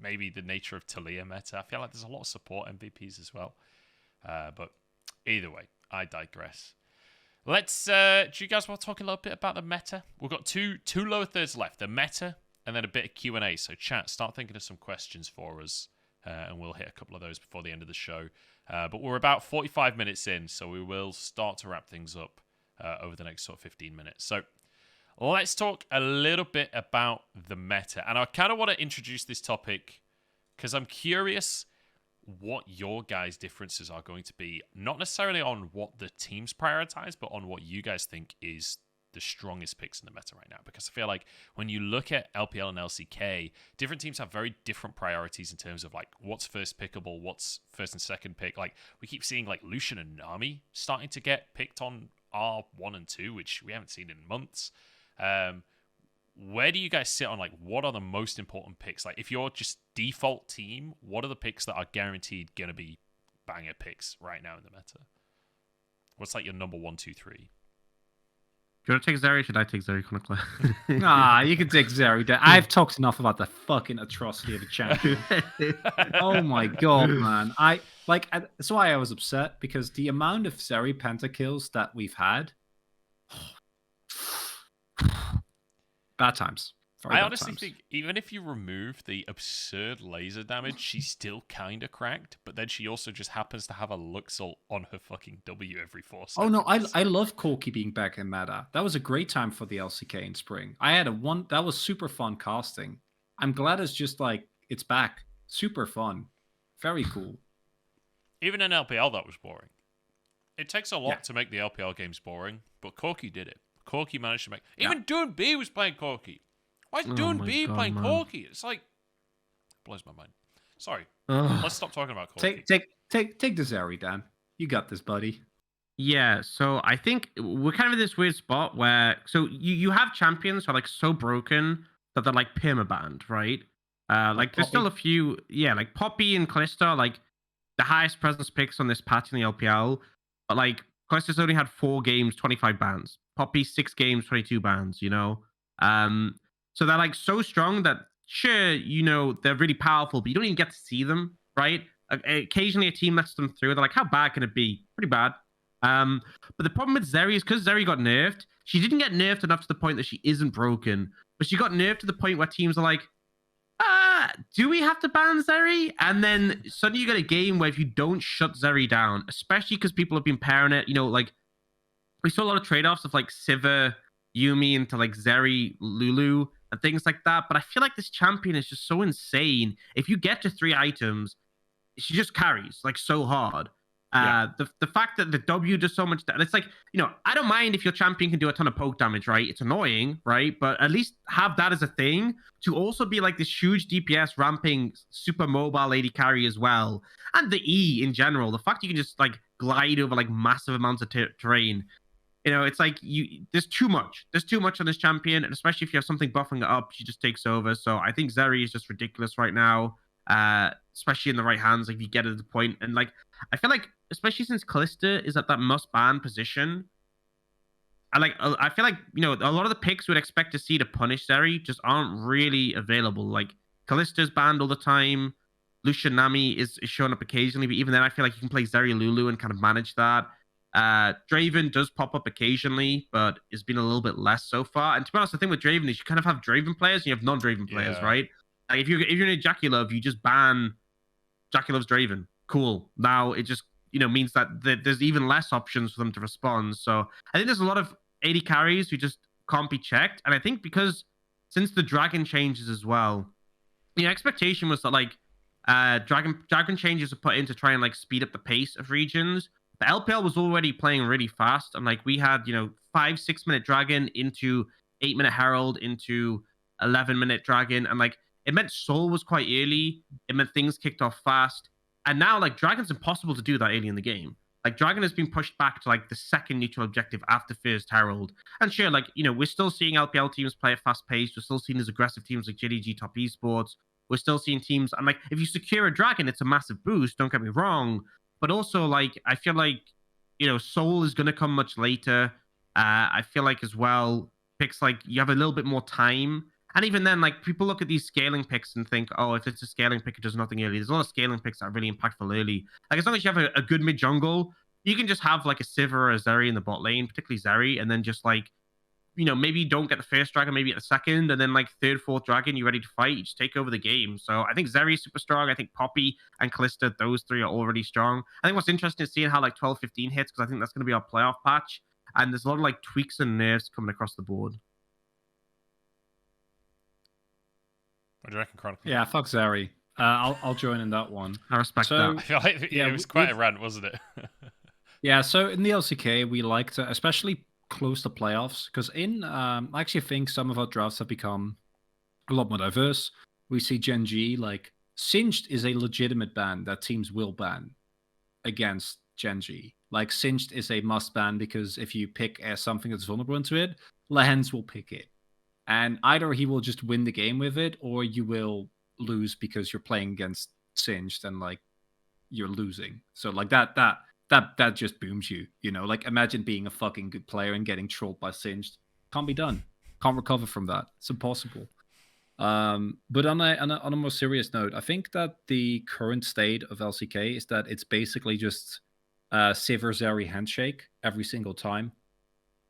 maybe the nature of Talia meta. I feel like there's a lot of support MVPs as well. But either way, I digress. Let's. Do you guys want to talk a little bit about the meta? We've got two lower thirds left: the meta, and then a bit of Q&A. So chat, start thinking of some questions for us, and we'll hit a couple of those before the end of the show. But we're about 45 minutes in, so we will start to wrap things up over the next sort of 15 minutes. So let's talk a little bit about the meta, and I kind of want to introduce this topic because I'm curious what your guys' differences are going to be, not necessarily on what the teams prioritize, but on what you guys think is the strongest picks in the meta right now. Because I feel like when you look at LPL and LCK, different teams have very different priorities in terms of like what's first pickable, what's first and second pick. Like we keep seeing like Lucian and Nami starting to get picked on R1 and 2, which we haven't seen in months. Where do you guys sit on like what are the most important picks? Like if you're just default team, what are the picks that are guaranteed going to be banger picks right now in the meta? What's like your number 1, 2, 3? Do you want to take Zeri? Should I take Zeri, Chronicler? Nah, you can take Zeri. I've talked enough about the fucking atrocity of the champion. Oh my god, man! That's why I was upset because the amount of Zeri pentakills that we've had. Bad times. I honestly think even if you remove the absurd laser damage, she's still kind of cracked, but then she also just happens to have a Luxalt on her fucking W every 4 seconds. Oh no, I love Corki being back in meta. That was a great time for the LCK in spring. I had that was super fun casting. I'm glad it's just like, it's back. Super fun. Very cool. Even in LPL, that was boring. It takes a lot to make the LPL games boring, but Corki did it. Corki managed to make... Even Dune B was playing Corki. Why is Dune B playing Corki? It's like... blows my mind. Sorry. Let's stop talking about Corki. Take the Zeri, Dan. You got this, buddy. Yeah, so I think we're kind of in this weird spot where... So you have champions who are like so broken that they're like permabanned, right? Like there's still a few... Yeah, like Poppy and Calista, like the highest presence picks on this patch in the LPL. But like Calista's only had 4 games, 25 bans. Poppy 6 games, 22 bans, you know? So they're like so strong that sure, you know, they're really powerful, but you don't even get to see them, right? Occasionally a team lets them through. They're like, how bad can it be? Pretty bad. But the problem with Zeri is because Zeri got nerfed, she didn't get nerfed enough to the point that she isn't broken, but she got nerfed to the point where teams are like, do we have to ban Zeri? And then suddenly you get a game where if you don't shut Zeri down, especially because people have been pairing it, you know, like we saw a lot of trade-offs of like Sivir, Yumi into like Zeri, Lulu, and things like that. But I feel like this champion is just so insane. If you get to 3 items, she just carries like so hard. The fact that the W does so much, it's like, you know, I don't mind if your champion can do a ton of poke damage, right? It's annoying, right? But at least have that as a thing to also be like this huge DPS ramping super mobile lady carry as well. And the E in general, the fact you can just like glide over like massive amounts of terrain. You know, it's like there's too much. There's too much on this champion, and especially if you have something buffing it up, she just takes over. So I think Zeri is just ridiculous right now, especially in the right hands. Like if you get to the point, and like I feel like, especially since Calista is at that must ban position, I feel like, you know, a lot of the picks we'd expect to see to punish Zeri just aren't really available. Like Callista's banned all the time. Lucian Nami is showing up occasionally, but even then, I feel like you can play Zeri Lulu and kind of manage that. Draven does pop up occasionally, but it's been a little bit less so far. And to be honest, the thing with Draven is you kind of have Draven players and you have non-Draven players, right? Like if you're in a JackieLove, you just ban JackieLove's Draven. Cool. Now it just, you know, means that there's even less options for them to respond. So I think there's a lot of AD carries who just can't be checked. And I think because since the dragon changes as well, the expectation was that like dragon changes are put in to try and like speed up the pace of regions. the LPL was already playing really fast, and like we had 5-6 minute dragon into 8 minute herald into 11 minute dragon, and like it meant Soul was quite early. It meant things kicked off fast, and now like dragon's impossible to do that early in the game. Like dragon has been pushed back to like the second neutral objective after first herald, and sure, like we're still seeing LPL teams play at fast pace. We're still seeing these aggressive teams like JDG Top Esports. We're still seeing teams, and like if you secure a dragon, it's a massive boost. Don't get me wrong, but also like I feel like Soul is going to come much later. I feel like as well picks like you have a little bit more time, and even then like people look at these scaling picks and think, oh, if it's a scaling pick, it does nothing early. There's a lot of scaling picks that are really impactful early. Like as long as you have a good mid jungle, you can just have like a Sivir or a Zeri in the bot lane, particularly Zeri, and then just like maybe you don't get the first dragon, maybe at the second, and then like third, fourth dragon, you're ready to fight, you just take over the game. So I think Zeri's super strong. I think Poppy and Kalista, those three are already strong. I think what's interesting is seeing how like 12-15 hits, because I think that's going to be our playoff patch. And there's a lot of like tweaks and nerfs coming across the board. What do you reckon, Chronicle? Yeah, fuck Zeri. I'll join in that one. I respect I that. feel like it was quite a rant, wasn't it? Yeah, so in the LCK, we like to, especially close to playoffs, because I actually think some of our drafts have become a lot more diverse. We see Gen G, like, Singed is a legitimate ban that teams will ban against Gen G. Like, Singed is a must ban because if you pick something that's vulnerable into it, Lehens will pick it. And either he will just win the game with it, or you will lose because you're playing against Singed and, like, you're losing. So, like, that just booms you, like imagine being a fucking good player and getting trolled by Singed. Can't be done. Can't recover from that. It's impossible. But on a more serious note, I think that the current state of LCK is that it's basically just Sivir Zeri handshake every single time,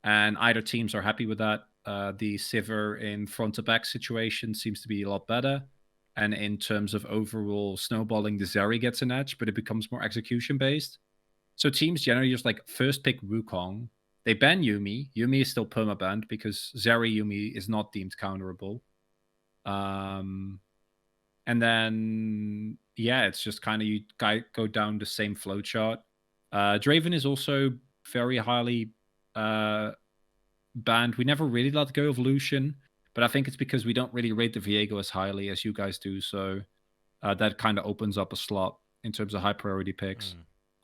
and either teams are happy with that. The Sivir in front to back situation seems to be a lot better, and in terms of overall snowballing, the Zeri gets an edge, but it becomes more execution based. So teams generally just like first pick Wukong. They ban Yuumi. Yuumi is still perma-banned because Zeri Yuumi is not deemed counterable. And then, yeah, it's just kind of you go down the same flowchart. Draven is also very highly banned. We never really let go of Lucian, but I think it's because we don't really rate the Viego as highly as you guys do. So that kind of opens up a slot in terms of high priority picks.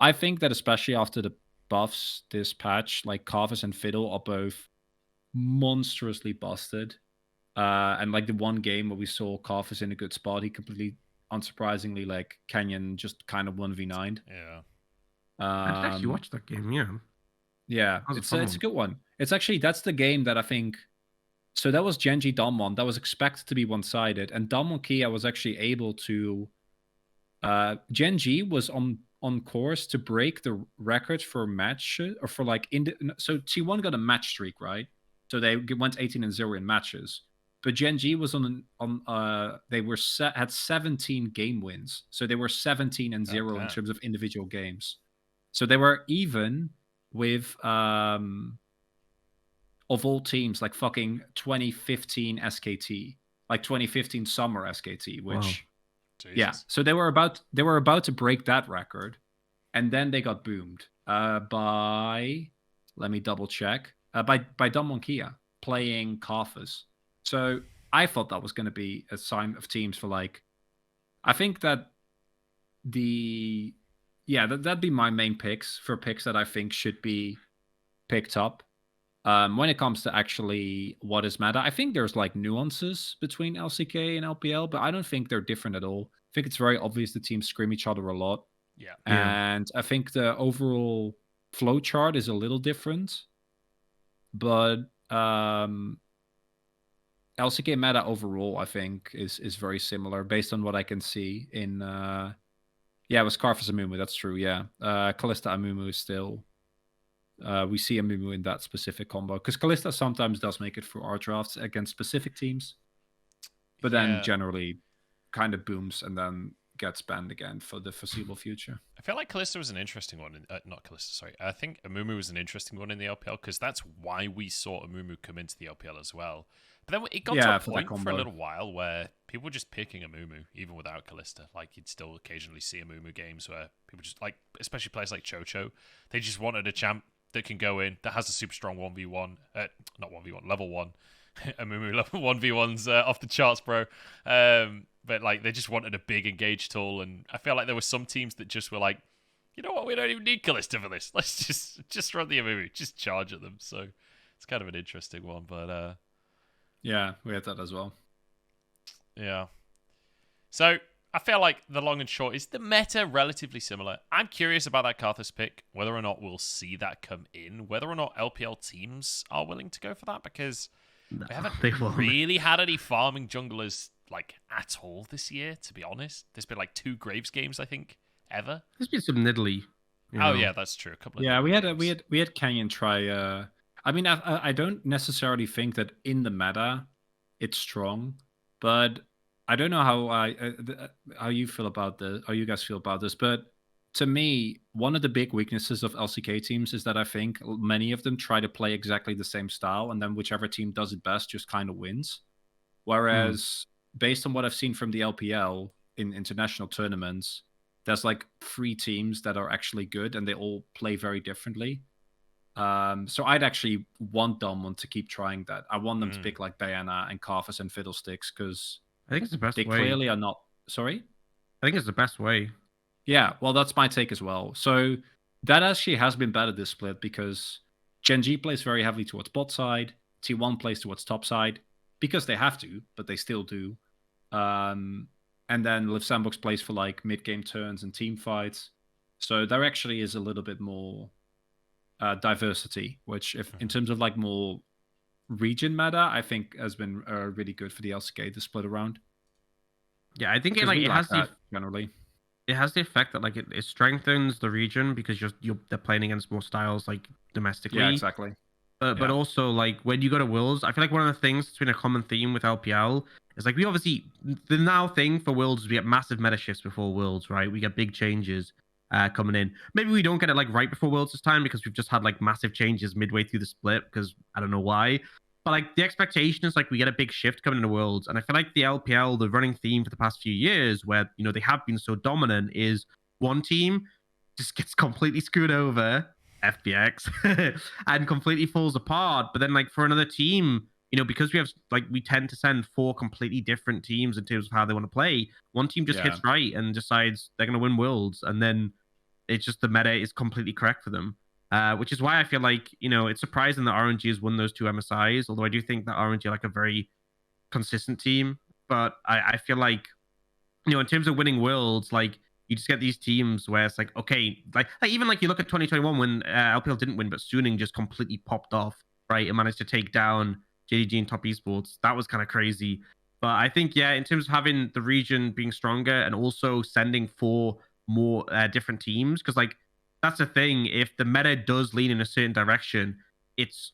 I think that especially after the buffs this patch, like Karthus and Fiddle are both monstrously busted. And like the one game where we saw Karthus in a good spot, he completely unsurprisingly like Canyon just kind of 1v9'd. Yeah. I actually watched that game, yeah. Yeah, it's a good one. It's actually, that's the game that I think, so that was Gen G Donmon. That was expected to be one-sided. And Donmon Kia was actually able to, Gen G was on course to break the record for match, or for like, so T1 got a match streak, right? So they went 18-0 in matches. But Gen G was they were had 17 game wins. So they were 17-0 in terms of individual games. So they were even with, of all teams, like fucking 2015 SKT, like 2015 summer SKT, which, yeah. So they were about to break that record, and then they got boomed by, let me double check, by Donmon Kia playing Karthus. So I thought that was going to be a sign of teams for like, I think that that'd be my main picks for picks that I think should be picked up. When it comes to actually what is meta, I think there's like nuances between LCK and LPL, but I don't think they're different at all. I think it's very obvious the teams scream each other a lot. Yeah. And I think the overall flow chart is a little different, but LCK meta overall, I think, is very similar based on what I can see in it was Karthus Amumu, that's true, yeah. Kalista Amumu is still we see Amumu in that specific combo. Because Kalista sometimes does make it through our drafts against specific teams. But then generally kind of booms and then gets banned again for the foreseeable future. I feel like Kalista was an interesting one. Not Kalista, sorry. I think Amumu was an interesting one in the LPL because that's why we saw Amumu come into the LPL as well. But then it got to a point for a little while where people were just picking Amumu, even without Kalista. Like, you'd still occasionally see Amumu games where people just, like, especially players like Chocho, they just wanted a champ that can go in, that has a super strong 1v1, not 1v1, level 1. Amumu level 1v1's off the charts, bro. But, like, they just wanted a big engage tool, and I feel like there were some teams that just were like, you know what, we don't even need Kalista for this. Let's just run the Amumu, just charge at them. So it's kind of an interesting one, but... yeah, we had that as well. Yeah. So I feel like the long and short is the meta relatively similar. I'm curious about that Karthus pick, whether or not we'll see that come in, whether or not LPL teams are willing to go for that, because we haven't really had any farming junglers like at all this year, to be honest. There's been like 2 Graves games, I think, ever. There's been some Nidalee. Oh yeah, that's true. A couple of we had Canyon try. I mean, I don't necessarily think that in the meta it's strong, but I don't know how you feel about this, how you guys feel about this. But to me, one of the big weaknesses of LCK teams is that I think many of them try to play exactly the same style, and then whichever team does it best just kind of wins. Whereas, based on what I've seen from the LPL in international tournaments, there's like 3 teams that are actually good, and they all play very differently. So I'd actually want Dalmond to keep trying that. I want them to pick like Diana and Karthus and Fiddlesticks, because I think it's the best way. They clearly are not... Sorry? I think it's the best way. Yeah, well, that's my take as well. So that actually has been better this split, because Gen G plays very heavily towards bot side, T1 plays towards top side, because they have to, but they still do. And then Liv Sandbox plays for like mid-game turns and team fights. So there actually is a little bit more diversity, which if in terms of like more region meta, I think has been really good for the LCK to split around. Yeah, I think it has generally. It has the effect that like it strengthens the region, because they're playing against more styles like domestically. Yeah, exactly. But also like when you go to Worlds, I feel like one of the things that's been a common theme with LPL is like we obviously the now thing for Worlds is we get massive meta shifts before Worlds, right? We get big changes coming in. Maybe we don't get it like right before Worlds this time, because we've just had like massive changes midway through the split, because I don't know why. But like the expectation is like we get a big shift coming into Worlds, and I feel like the LPL, the running theme for the past few years, where they have been so dominant, is one team just gets completely screwed over, FBX, and completely falls apart. But then like for another team, because we have like we tend to send 4 completely different teams in terms of how they want to play. One team just hits right and decides they're going to win Worlds, and then it's just the meta is completely correct for them. Which is why I feel like, it's surprising that RNG has won those 2 MSIs, although I do think that RNG are like a very consistent team. But I feel like, in terms of winning Worlds, like, you just get these teams where it's like, okay, like even like you look at 2021 when LPL didn't win, but Suning just completely popped off, right, and managed to take down JDG and Top Esports. That was kind of crazy. But I think, in terms of having the region being stronger and also sending 4 more different teams, because like, that's the thing. If the meta does lean in a certain direction, it's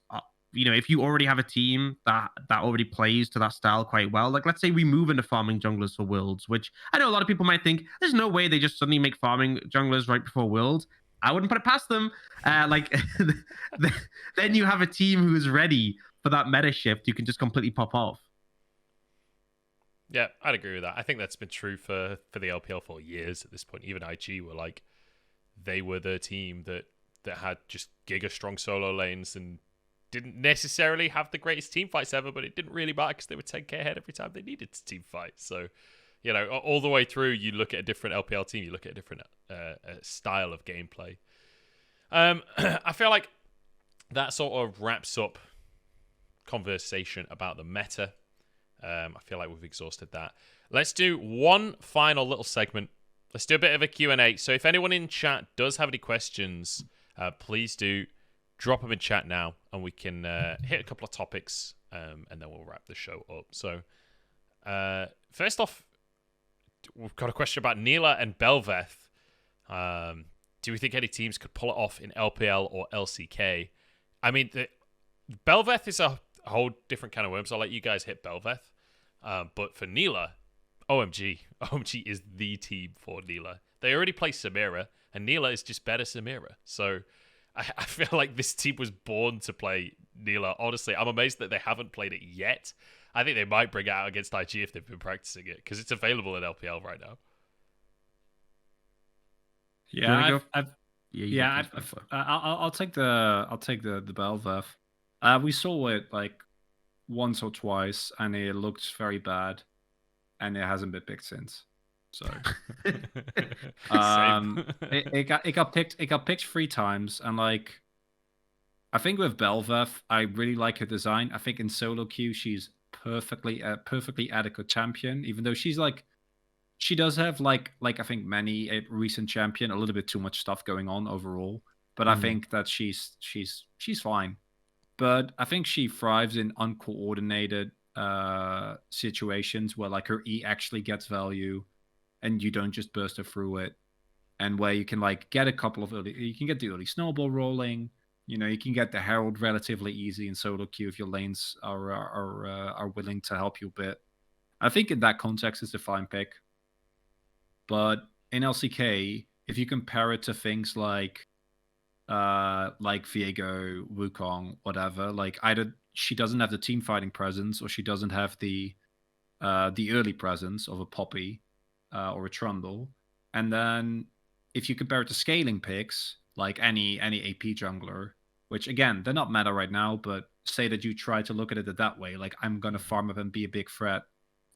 if you already have a team that already plays to that style quite well. Like let's say we move into farming junglers for Worlds, which I know a lot of people might think there's no way they just suddenly make farming junglers right before Worlds. I wouldn't put it past them. Then you have a team who is ready for that meta shift. You can just completely pop off. Yeah, I'd agree with that. I think that's been true for the LPL for years at this point. Even IG were like, they were the team that had just giga strong solo lanes and didn't necessarily have the greatest team fights ever, but it didn't really matter because they would 10k ahead every time they needed to team fight. So, all the way through, you look at a different LPL team, you look at a different style of gameplay. I feel like that sort of wraps up conversation about the meta. I feel like we've exhausted that. Let's do one final little segment. Let's do a bit of a Q&A. So if anyone in chat does have any questions, please do drop them in chat now, and we can hit a couple of topics, and then we'll wrap the show up. So first off, we've got a question about Neela and Belveth. Do we think any teams could pull it off in LPL or LCK? I mean, Belveth is a whole different kind of worm, so I'll let you guys hit Belveth. But for Neela, OMG is the team for Neela. They already play Samira, and Neela is just better Samira. So I feel like this team was born to play Neela. Honestly, I'm amazed that they haven't played it yet. I think they might bring it out against IG if they've been practicing it, because it's available in LPL right now. Yeah, Yeah, I'll take the Bel'Veth. We saw it like once or twice, and it looked very bad, and it hasn't been picked since. So, it got picked 3 times, and like, I think with Bel'Veth, I really like her design. I think in solo queue, she's perfectly adequate champion, even though she's like, she does have like I think many a recent champion, a little bit too much stuff going on overall. But I think that she's fine. But I think she thrives in uncoordinated situations where like her E actually gets value, and you don't just burst her through it, and where you can like get a couple of you can get the early snowball rolling. You know, you can get the Herald relatively easy in solo queue if your lanes are willing to help you a bit. I think in that context, it's a fine pick. But in LCK, if you compare it to things like Viego, Wukong, whatever, like either she doesn't have the team fighting presence, or she doesn't have the early presence of a Poppy or a Trundle. And then if you compare it to scaling picks, like any AP jungler, which again, they're not meta right now, but say that you try to look at it that way, like I'm gonna farm up and be a big threat,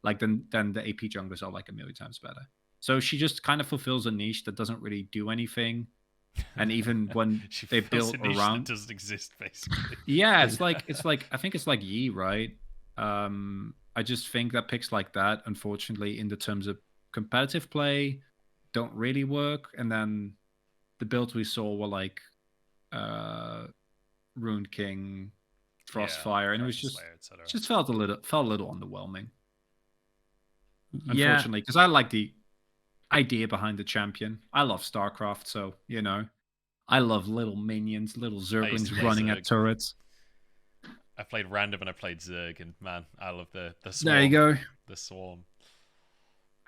like then the AP junglers are like a million times better. So she just kind of fulfills a niche that doesn't really do anything. And even when they build around, that doesn't exist basically. Yeah, it's like I think it's like Yi, right? I just think that picks like that, unfortunately, in the terms of competitive play, don't really work. And then the builds we saw were like Rune King, Frostfire, and it was just felt a little underwhelming. Unfortunately, because I like the idea behind the champion. I love StarCraft, so you know, I love little minions, little Zerglings running at turrets. I played random and I played Zerg, and man, I love the swarm. There you go. The swarm.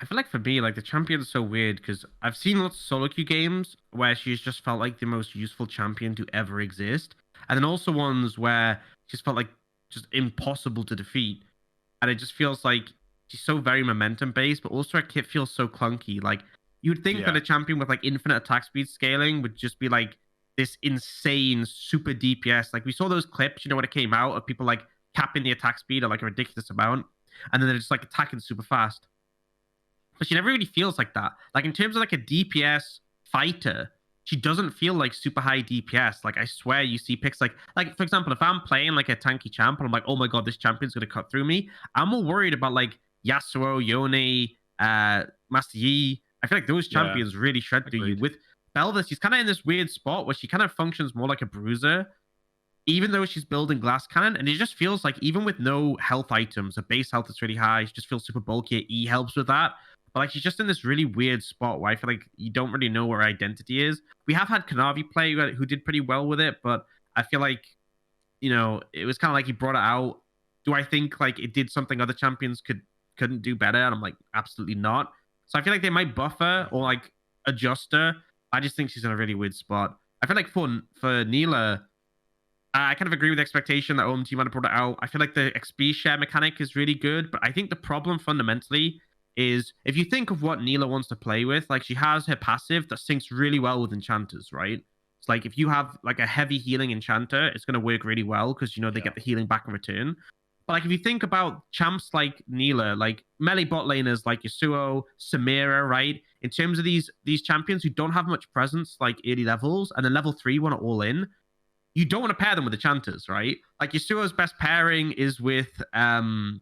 I feel like for me, like the champion is so weird because I've seen lots of solo queue games where she's just felt like the most useful champion to ever exist, and then also ones where she's felt like just impossible to defeat, and it just feels like she's so very momentum based, but also her kit feels so clunky. Like you'd think that a champion with like infinite attack speed scaling would just be like this insane super DPS. Like we saw those clips, you know, when it came out of people like capping the attack speed at like a ridiculous amount, and then they're just like attacking super fast. But she never really feels like that. Like in terms of like a DPS fighter, she doesn't feel like super high DPS. Like I swear you see picks like for example, if I'm playing like a tanky champ and I'm like, oh my god, this champion's gonna cut through me, I'm more worried about like Yasuo, Yone, Master Yi. I feel like those champions really shred through you. With Bel'Veth, she's kind of in this weird spot where she kind of functions more like a bruiser, even though she's building glass cannon. And it just feels like even with no health items, her base health is really high. She just feels super bulky. E helps with that. But like she's just in this really weird spot where I feel like you don't really know where her identity is. We have had Kanavi play who did pretty well with it, but I feel like, you know, it was kind of like he brought it out. Do I think like it did something other champions couldn't do better? And I'm like, absolutely not. So I feel like they might buff her or like adjust her. I just think she's in a really weird spot. I feel like for Neela, I kind of agree with the expectation that OMT might have brought it out. I feel like the XP share mechanic is really good, but I think the problem fundamentally is if you think of what Neela wants to play with, like she has her passive that syncs really well with enchanters, right? It's like if you have like a heavy healing enchanter, it's going to work really well because, you know, they get the healing back in return. But like if you think about champs like Neela, like melee bot laners like Yasuo, Samira, right? In terms of these champions who don't have much presence, like early levels, and then level 3 want to all in, you don't want to pair them with enchanters, right? Like Yasuo's best pairing is with Sejuani.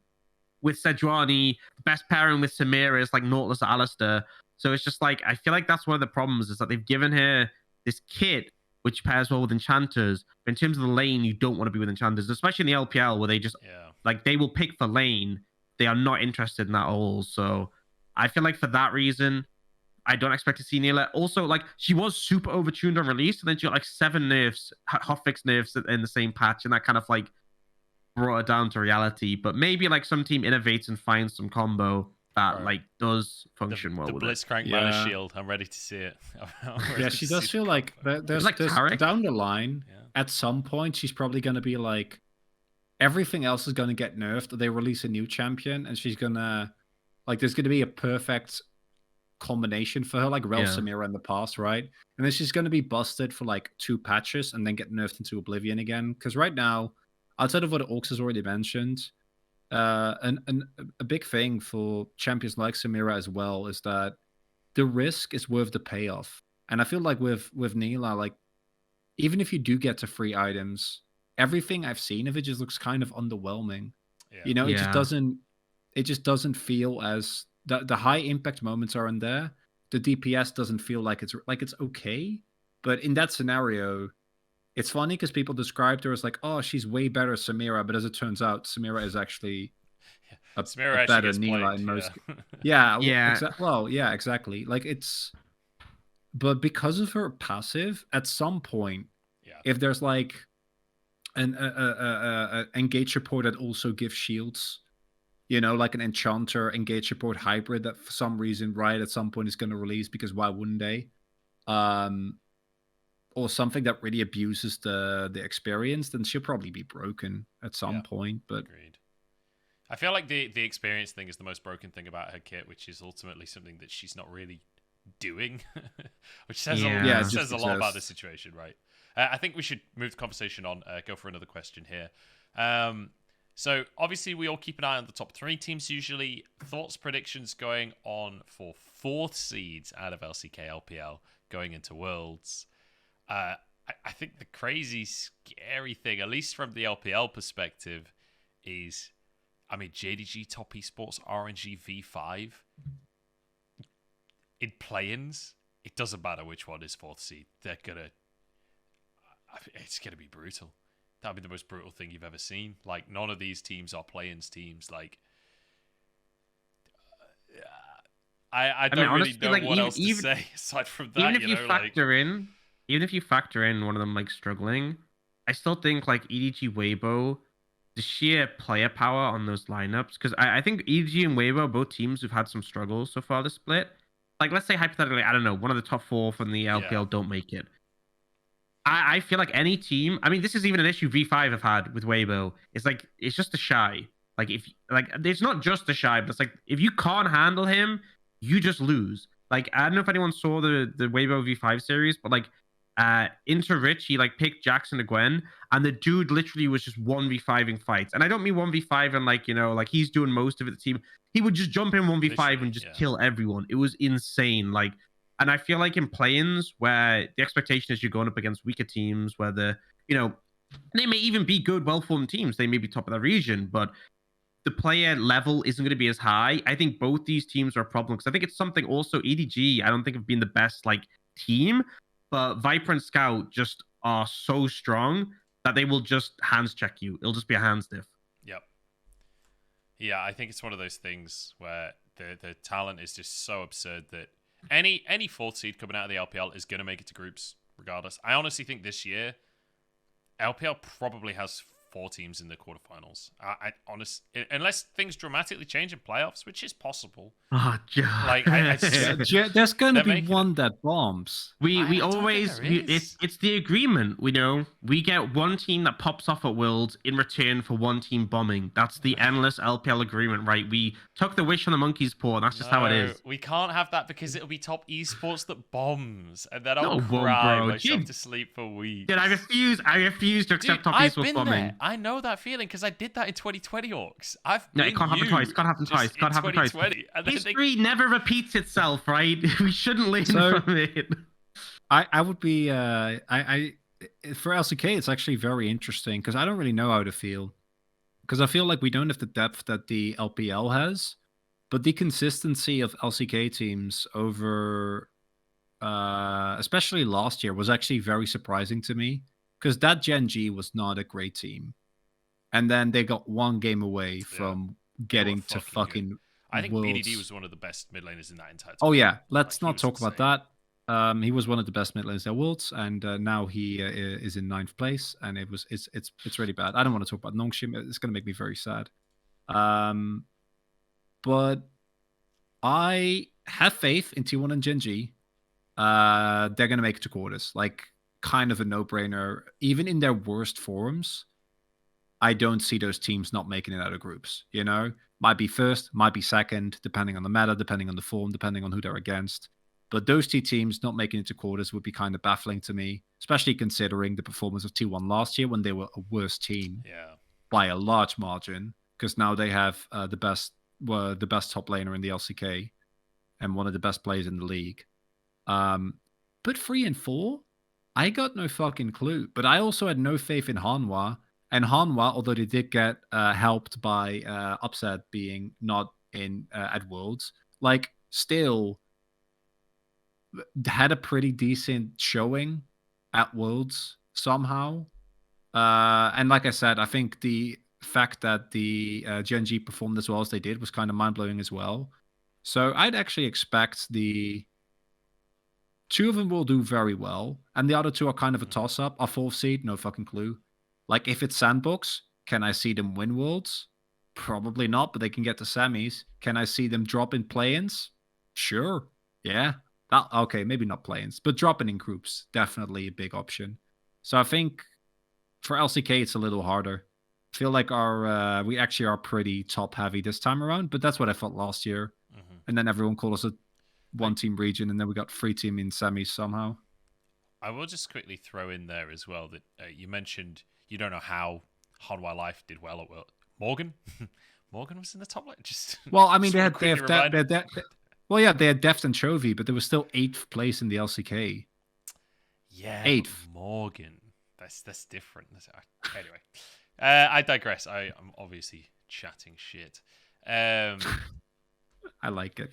The best pairing with Samira is like Nautilus or Alistair. So it's just like I feel like that's one of the problems is that they've given her this kit which pairs well with enchanters. But in terms of the lane, you don't want to be with enchanters, especially in the LPL where they just like they will pick for lane. They are not interested in that at all. So I feel like for that reason, I don't expect to see Neela. Also, like she was super overtuned on release, and then she got like 7 nerfs, hotfix nerfs in the same patch, and that kind of like brought her down to reality. But maybe like some team innovates and finds some combo that like does function well with Blitzcrank Mana Shield. I'm ready to see it. She does feel like there's down the line at some point she's probably going to be like everything else is going to get nerfed. They release a new champion, and she's gonna there's going to be a perfect combination for her, like Rel Samira in the past, right? And then she's going to be busted for like 2 patches and then get nerfed into oblivion again. Because right now, outside of what Orcs has already mentioned, a big thing for champions like Samira as well is that the risk is worth the payoff. And I feel like with Neela, like even if you do get to free items, everything I've seen of it just looks kind of underwhelming. You know, it just doesn't feel as the high impact moments aren't there. The DPS doesn't feel like it's okay. But in that scenario, it's funny because people described her as like, oh, she's way better Samira, but as it turns out, Samira is actually a better Neela in most. Exactly. Like but because of her passive, at some point, if there's like an engage support that also gives shields, you know, like an enchanter engage support hybrid that for some reason right at some point is going to release, because why wouldn't they? Or something that really abuses the experience, then she'll probably be broken at some point. But agreed. I feel like the experience thing is the most broken thing about her kit, which is ultimately something that she's not really doing, which says a lot about the situation, right? I think we should move the conversation on, go for another question here. So obviously we all keep an eye on the top 3 teams usually. Thoughts, predictions going on for 4th seeds out of LCK LPL going into Worlds. I think the crazy, scary thing, at least from the LPL perspective, is, I mean, JDG Top Esports RNG V5 in play-ins. It doesn't matter which one is 4th seed. It's gonna be brutal. That'd be the most brutal thing you've ever seen. Like, none of these teams are play-ins teams. Like, I don't really know what else to say aside from that. Even if you factor in one of them like struggling, I still think like EDG Weibo, the sheer player power on those lineups, because I think EDG and Weibo, both teams have had some struggles so far this split. Like, let's say hypothetically, I don't know, one of the top 4 from the LPL don't make it. I feel like any team, I mean, this is even an issue V5 have had with Weibo. It's like, it's just a shy. Like, it's not just a shy, but it's like, if you can't handle him, you just lose. Like, I don't know if anyone saw the Weibo V5 series, but like, into Rich, he like picked Jackson to Gwen, and the dude literally was just 1v5ing fights. And I don't mean 1v5 and like, you know, like he's doing most of it, the team. He would just jump in 1v5 and just kill everyone. It was insane. Like, and I feel like in play-ins where the expectation is you're going up against weaker teams, where they may even be good, well-formed teams. They may be top of their region, but the player level isn't going to be as high. I think both these teams are a problem, because I think it's something also EDG, I don't think have been the best like team, but Viper and Scout just are so strong that they will just hands check you. It'll just be a hands diff. Yep. Yeah, I think it's one of those things where the talent is just so absurd that any 4th seed coming out of the LPL is going to make it to groups regardless. I honestly think this year, LPL probably has 4 teams in the quarterfinals. Unless things dramatically change in playoffs, which is possible. Oh, like, there's going to be one that bombs. We always, it's the agreement. We get one team that pops off at Worlds in return for one team bombing. That's the endless LPL agreement, right? We took the wish on the monkey's paw, and that's just how it is. We can't have that, because it'll be Top Esports that bombs, and then I'll cry myself to sleep for weeks. Dude, I refuse to accept Top Esports bombing. There. I know that feeling, because I did that in 2020 Orcs. It can't happen twice. Can't happen twice. History never repeats itself, right? We shouldn't learn from it. I would be for LCK, it's actually very interesting, because I don't really know how to feel, because I feel like we don't have the depth that the LPL has, but the consistency of LCK teams over especially last year was actually very surprising to me, because that Gen G was not a great team, and then they got one game away from getting to fucking I think Worlds. BDD was one of the best mid laners in that entire time. Oh yeah, let's not talk about that. He was one of the best mid laners at Worlds, and now he is in 9th place, and it's really bad. I don't want to talk about Nongshim. It's going to make me very sad. But I have faith in T1 and Gen G. They're going to make it to quarters. Like, kind of a no-brainer. Even in their worst forms, I don't see those teams not making it out of groups. You know, might be first, might be second, depending on the meta, depending on the form, depending on who they're against. But those two teams not making it to quarters would be kind of baffling to me, especially considering the performance of T1 last year when they were a worse team by a large margin. Because now they have the best top laner in the LCK and one of the best players in the league. But 3 and 4, I got no fucking clue. But I also had no faith in Hanwha. And Hanwha, although they did get helped by Upset being not in at Worlds, like still had a pretty decent showing at Worlds somehow. And like I said, I think the fact that the GNG performed as well as they did was kind of mind-blowing as well. So I'd actually expect the 2 of them will do very well, and the other 2 are kind of a toss-up. A 4th seed, no fucking clue. Like, if it's Sandbox, can I see them win Worlds? Probably not, but they can get to semis. Can I see them drop in play-ins? Sure. Yeah. Okay, maybe not play-ins, but dropping in groups, definitely a big option. So I think for LCK, it's a little harder. I feel like we actually are pretty top-heavy this time around, but that's what I felt last year. And then everyone called us a one-team region, and then we got 3-team in semis somehow. I will just quickly throw in there as well that you mentioned you don't know how Hanwha Life did well at World. Morgan? Morgan was in the top lane? Well, I mean, they had Deft and Chovy, but they were still 8th place in the LCK. Yeah, 8th. Morgan. That's different. Anyway, I digress. I'm obviously chatting shit. I like it.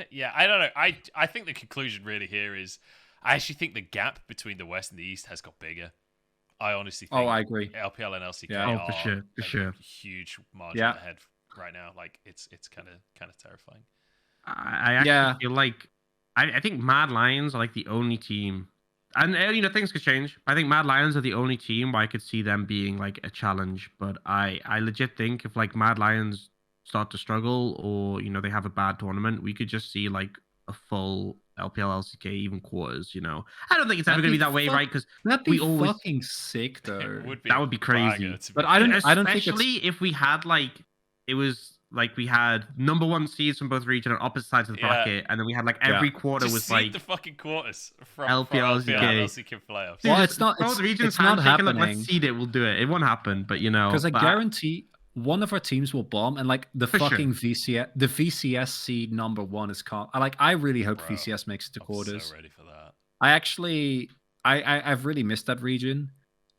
Yeah, I don't know. I think the conclusion really here is I actually think the gap between the West and the East has got bigger. I honestly think. Oh, I agree. LPL and LCK are for sure. Huge margin ahead right now. Like it's kind of terrifying. I actually feel like I think Mad Lions are like the only team, and things could change. I think Mad Lions are the only team where I could see them being like a challenge. But I legit think if like Mad Lions start to struggle or they have a bad tournament, we could just see like a full LPL LCK even quarters. I don't think it's ever going to be that way, right? Because that'd be fucking sick, though. That would be crazy. But I don't think especially if we had like it was like we had number 1 seeds from both regions on opposite sides of the bracket, and then we had like every quarter just was like the fucking quarters from LPL LCK playoffs. Well, it's not. It's not happening. Let's seed it. We'll do it. It won't happen, but because I guarantee one of our teams will bomb, and like the fucking VCS, the VCS seed number 1 is I really hope VCS makes it to quarters. I'm so ready for that. I've really missed that region,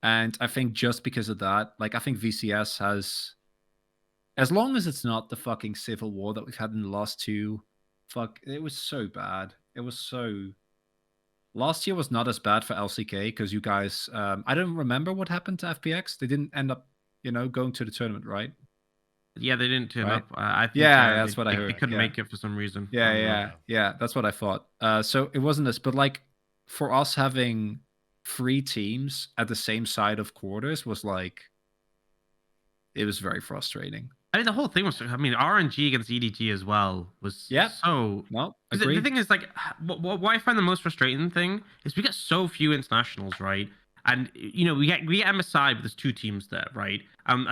and I think just because of that, like I think VCS has, as long as it's not the fucking civil war that we've had in the last 2, it was so bad. Last year was not as bad for LCK because you guys, I don't remember what happened to FPX. They didn't end up going to the tournament, right? Yeah, they didn't turn up. I think, that's what I heard. They couldn't make it for some reason. Yeah, that's what I thought. So it wasn't this, but like for us having 3 teams at the same side of quarters was like, it was very frustrating. I mean, the whole thing was, RNG against EDG as well was so... No, agreed. The thing is, like, what I find the most frustrating thing is we get so few internationals, right? And we get MSI, but there's 2 teams there, right?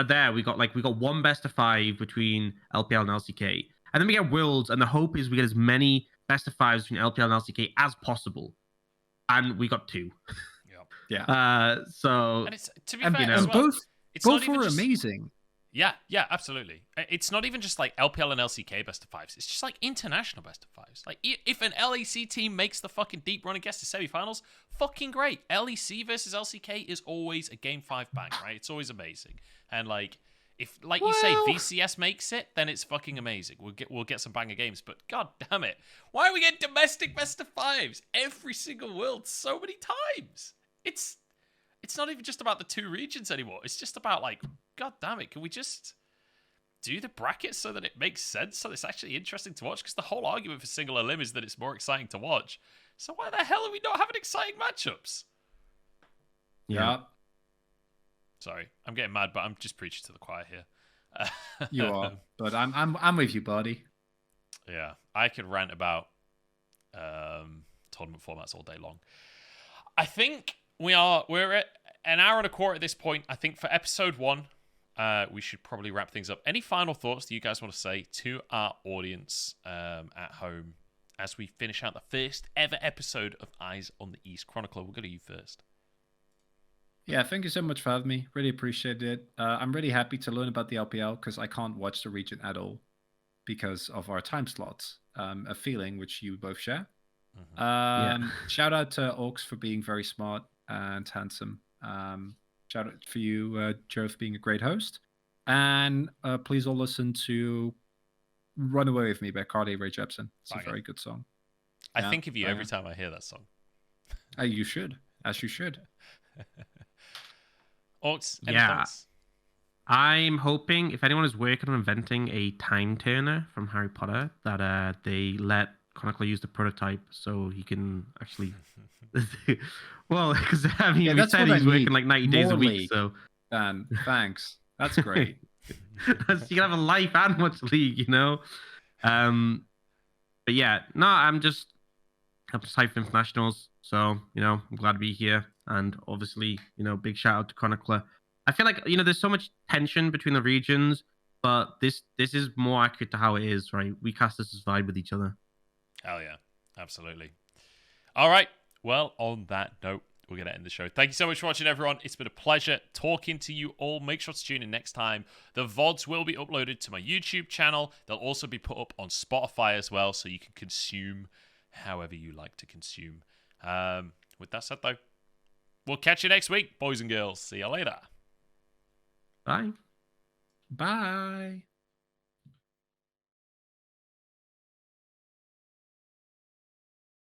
There we got 1 best of 5 between LPL and LCK, and then we get Worlds, and the hope is we get as many best of 5s between LPL and LCK as possible, and we got 2. Yeah. So and it's, to be fair, as well, both were amazing. Yeah, absolutely. It's not even just like LPL and LCK best of 5s. It's just like international best of 5s. Like if an LEC team makes the fucking deep run and gets to semifinals, fucking great. LEC versus LCK is always a game 5 bang, right? It's always amazing. And like if you say VCS makes it, then it's fucking amazing. We'll get some banger games. But god damn it, why are we getting domestic best of 5s every single world so many times? It's not even just about the 2 regions anymore. It's just about like, god damn it, can we just do the brackets so that it makes sense, so it's actually interesting to watch? Because the whole argument for single elim is that it's more exciting to watch. So why the hell are we not having exciting matchups? Yeah. Sorry, I'm getting mad, but I'm just preaching to the choir here. You are, but I'm with you, buddy. Yeah, I could rant about tournament formats all day long. I think we're at an hour and a quarter at this point. I think for episode 1, we should probably wrap things up. Any final thoughts that you guys want to say to our audience at home as we finish out the first ever episode of Eyes on the East Chronicler? We'll go to you first. Yeah, thank you so much for having me. Really appreciate it. I'm really happy to learn about the LPL because I can't watch the region at all because of our time slots. A feeling which you both share. Shout out to Orcs for being very smart and handsome. Shout out for you, Joe, for being a great host. And please all listen to Run Away With Me by Carly Rae Jepsen. It's a very good song. I think of you every time I hear that song. You should, as you should. Orcs, any thoughts? I'm hoping if anyone is working on inventing a time turner from Harry Potter, that they let Chronicler use the prototype so he can actually. Well, because I mean, we said he's working like 90 days a week, so. Dan, thanks. That's great. You can have a life and watch League, you know. But yeah, no, I'm just hyped for internationals, so I'm glad to be here, and obviously, big shout out to Chronicler. I feel like there's so much tension between the regions, but this is more accurate to how it is, right? We casters vibe with each other. Hell yeah, absolutely. All right, well, on that note, we're going to end the show. Thank you so much for watching, everyone. It's been a pleasure talking to you all. Make sure to tune in next time. The VODs will be uploaded to my YouTube channel. They'll also be put up on Spotify as well, so you can consume however you like to consume. With that said, though, we'll catch you next week, boys and girls. See you later. Bye. Bye.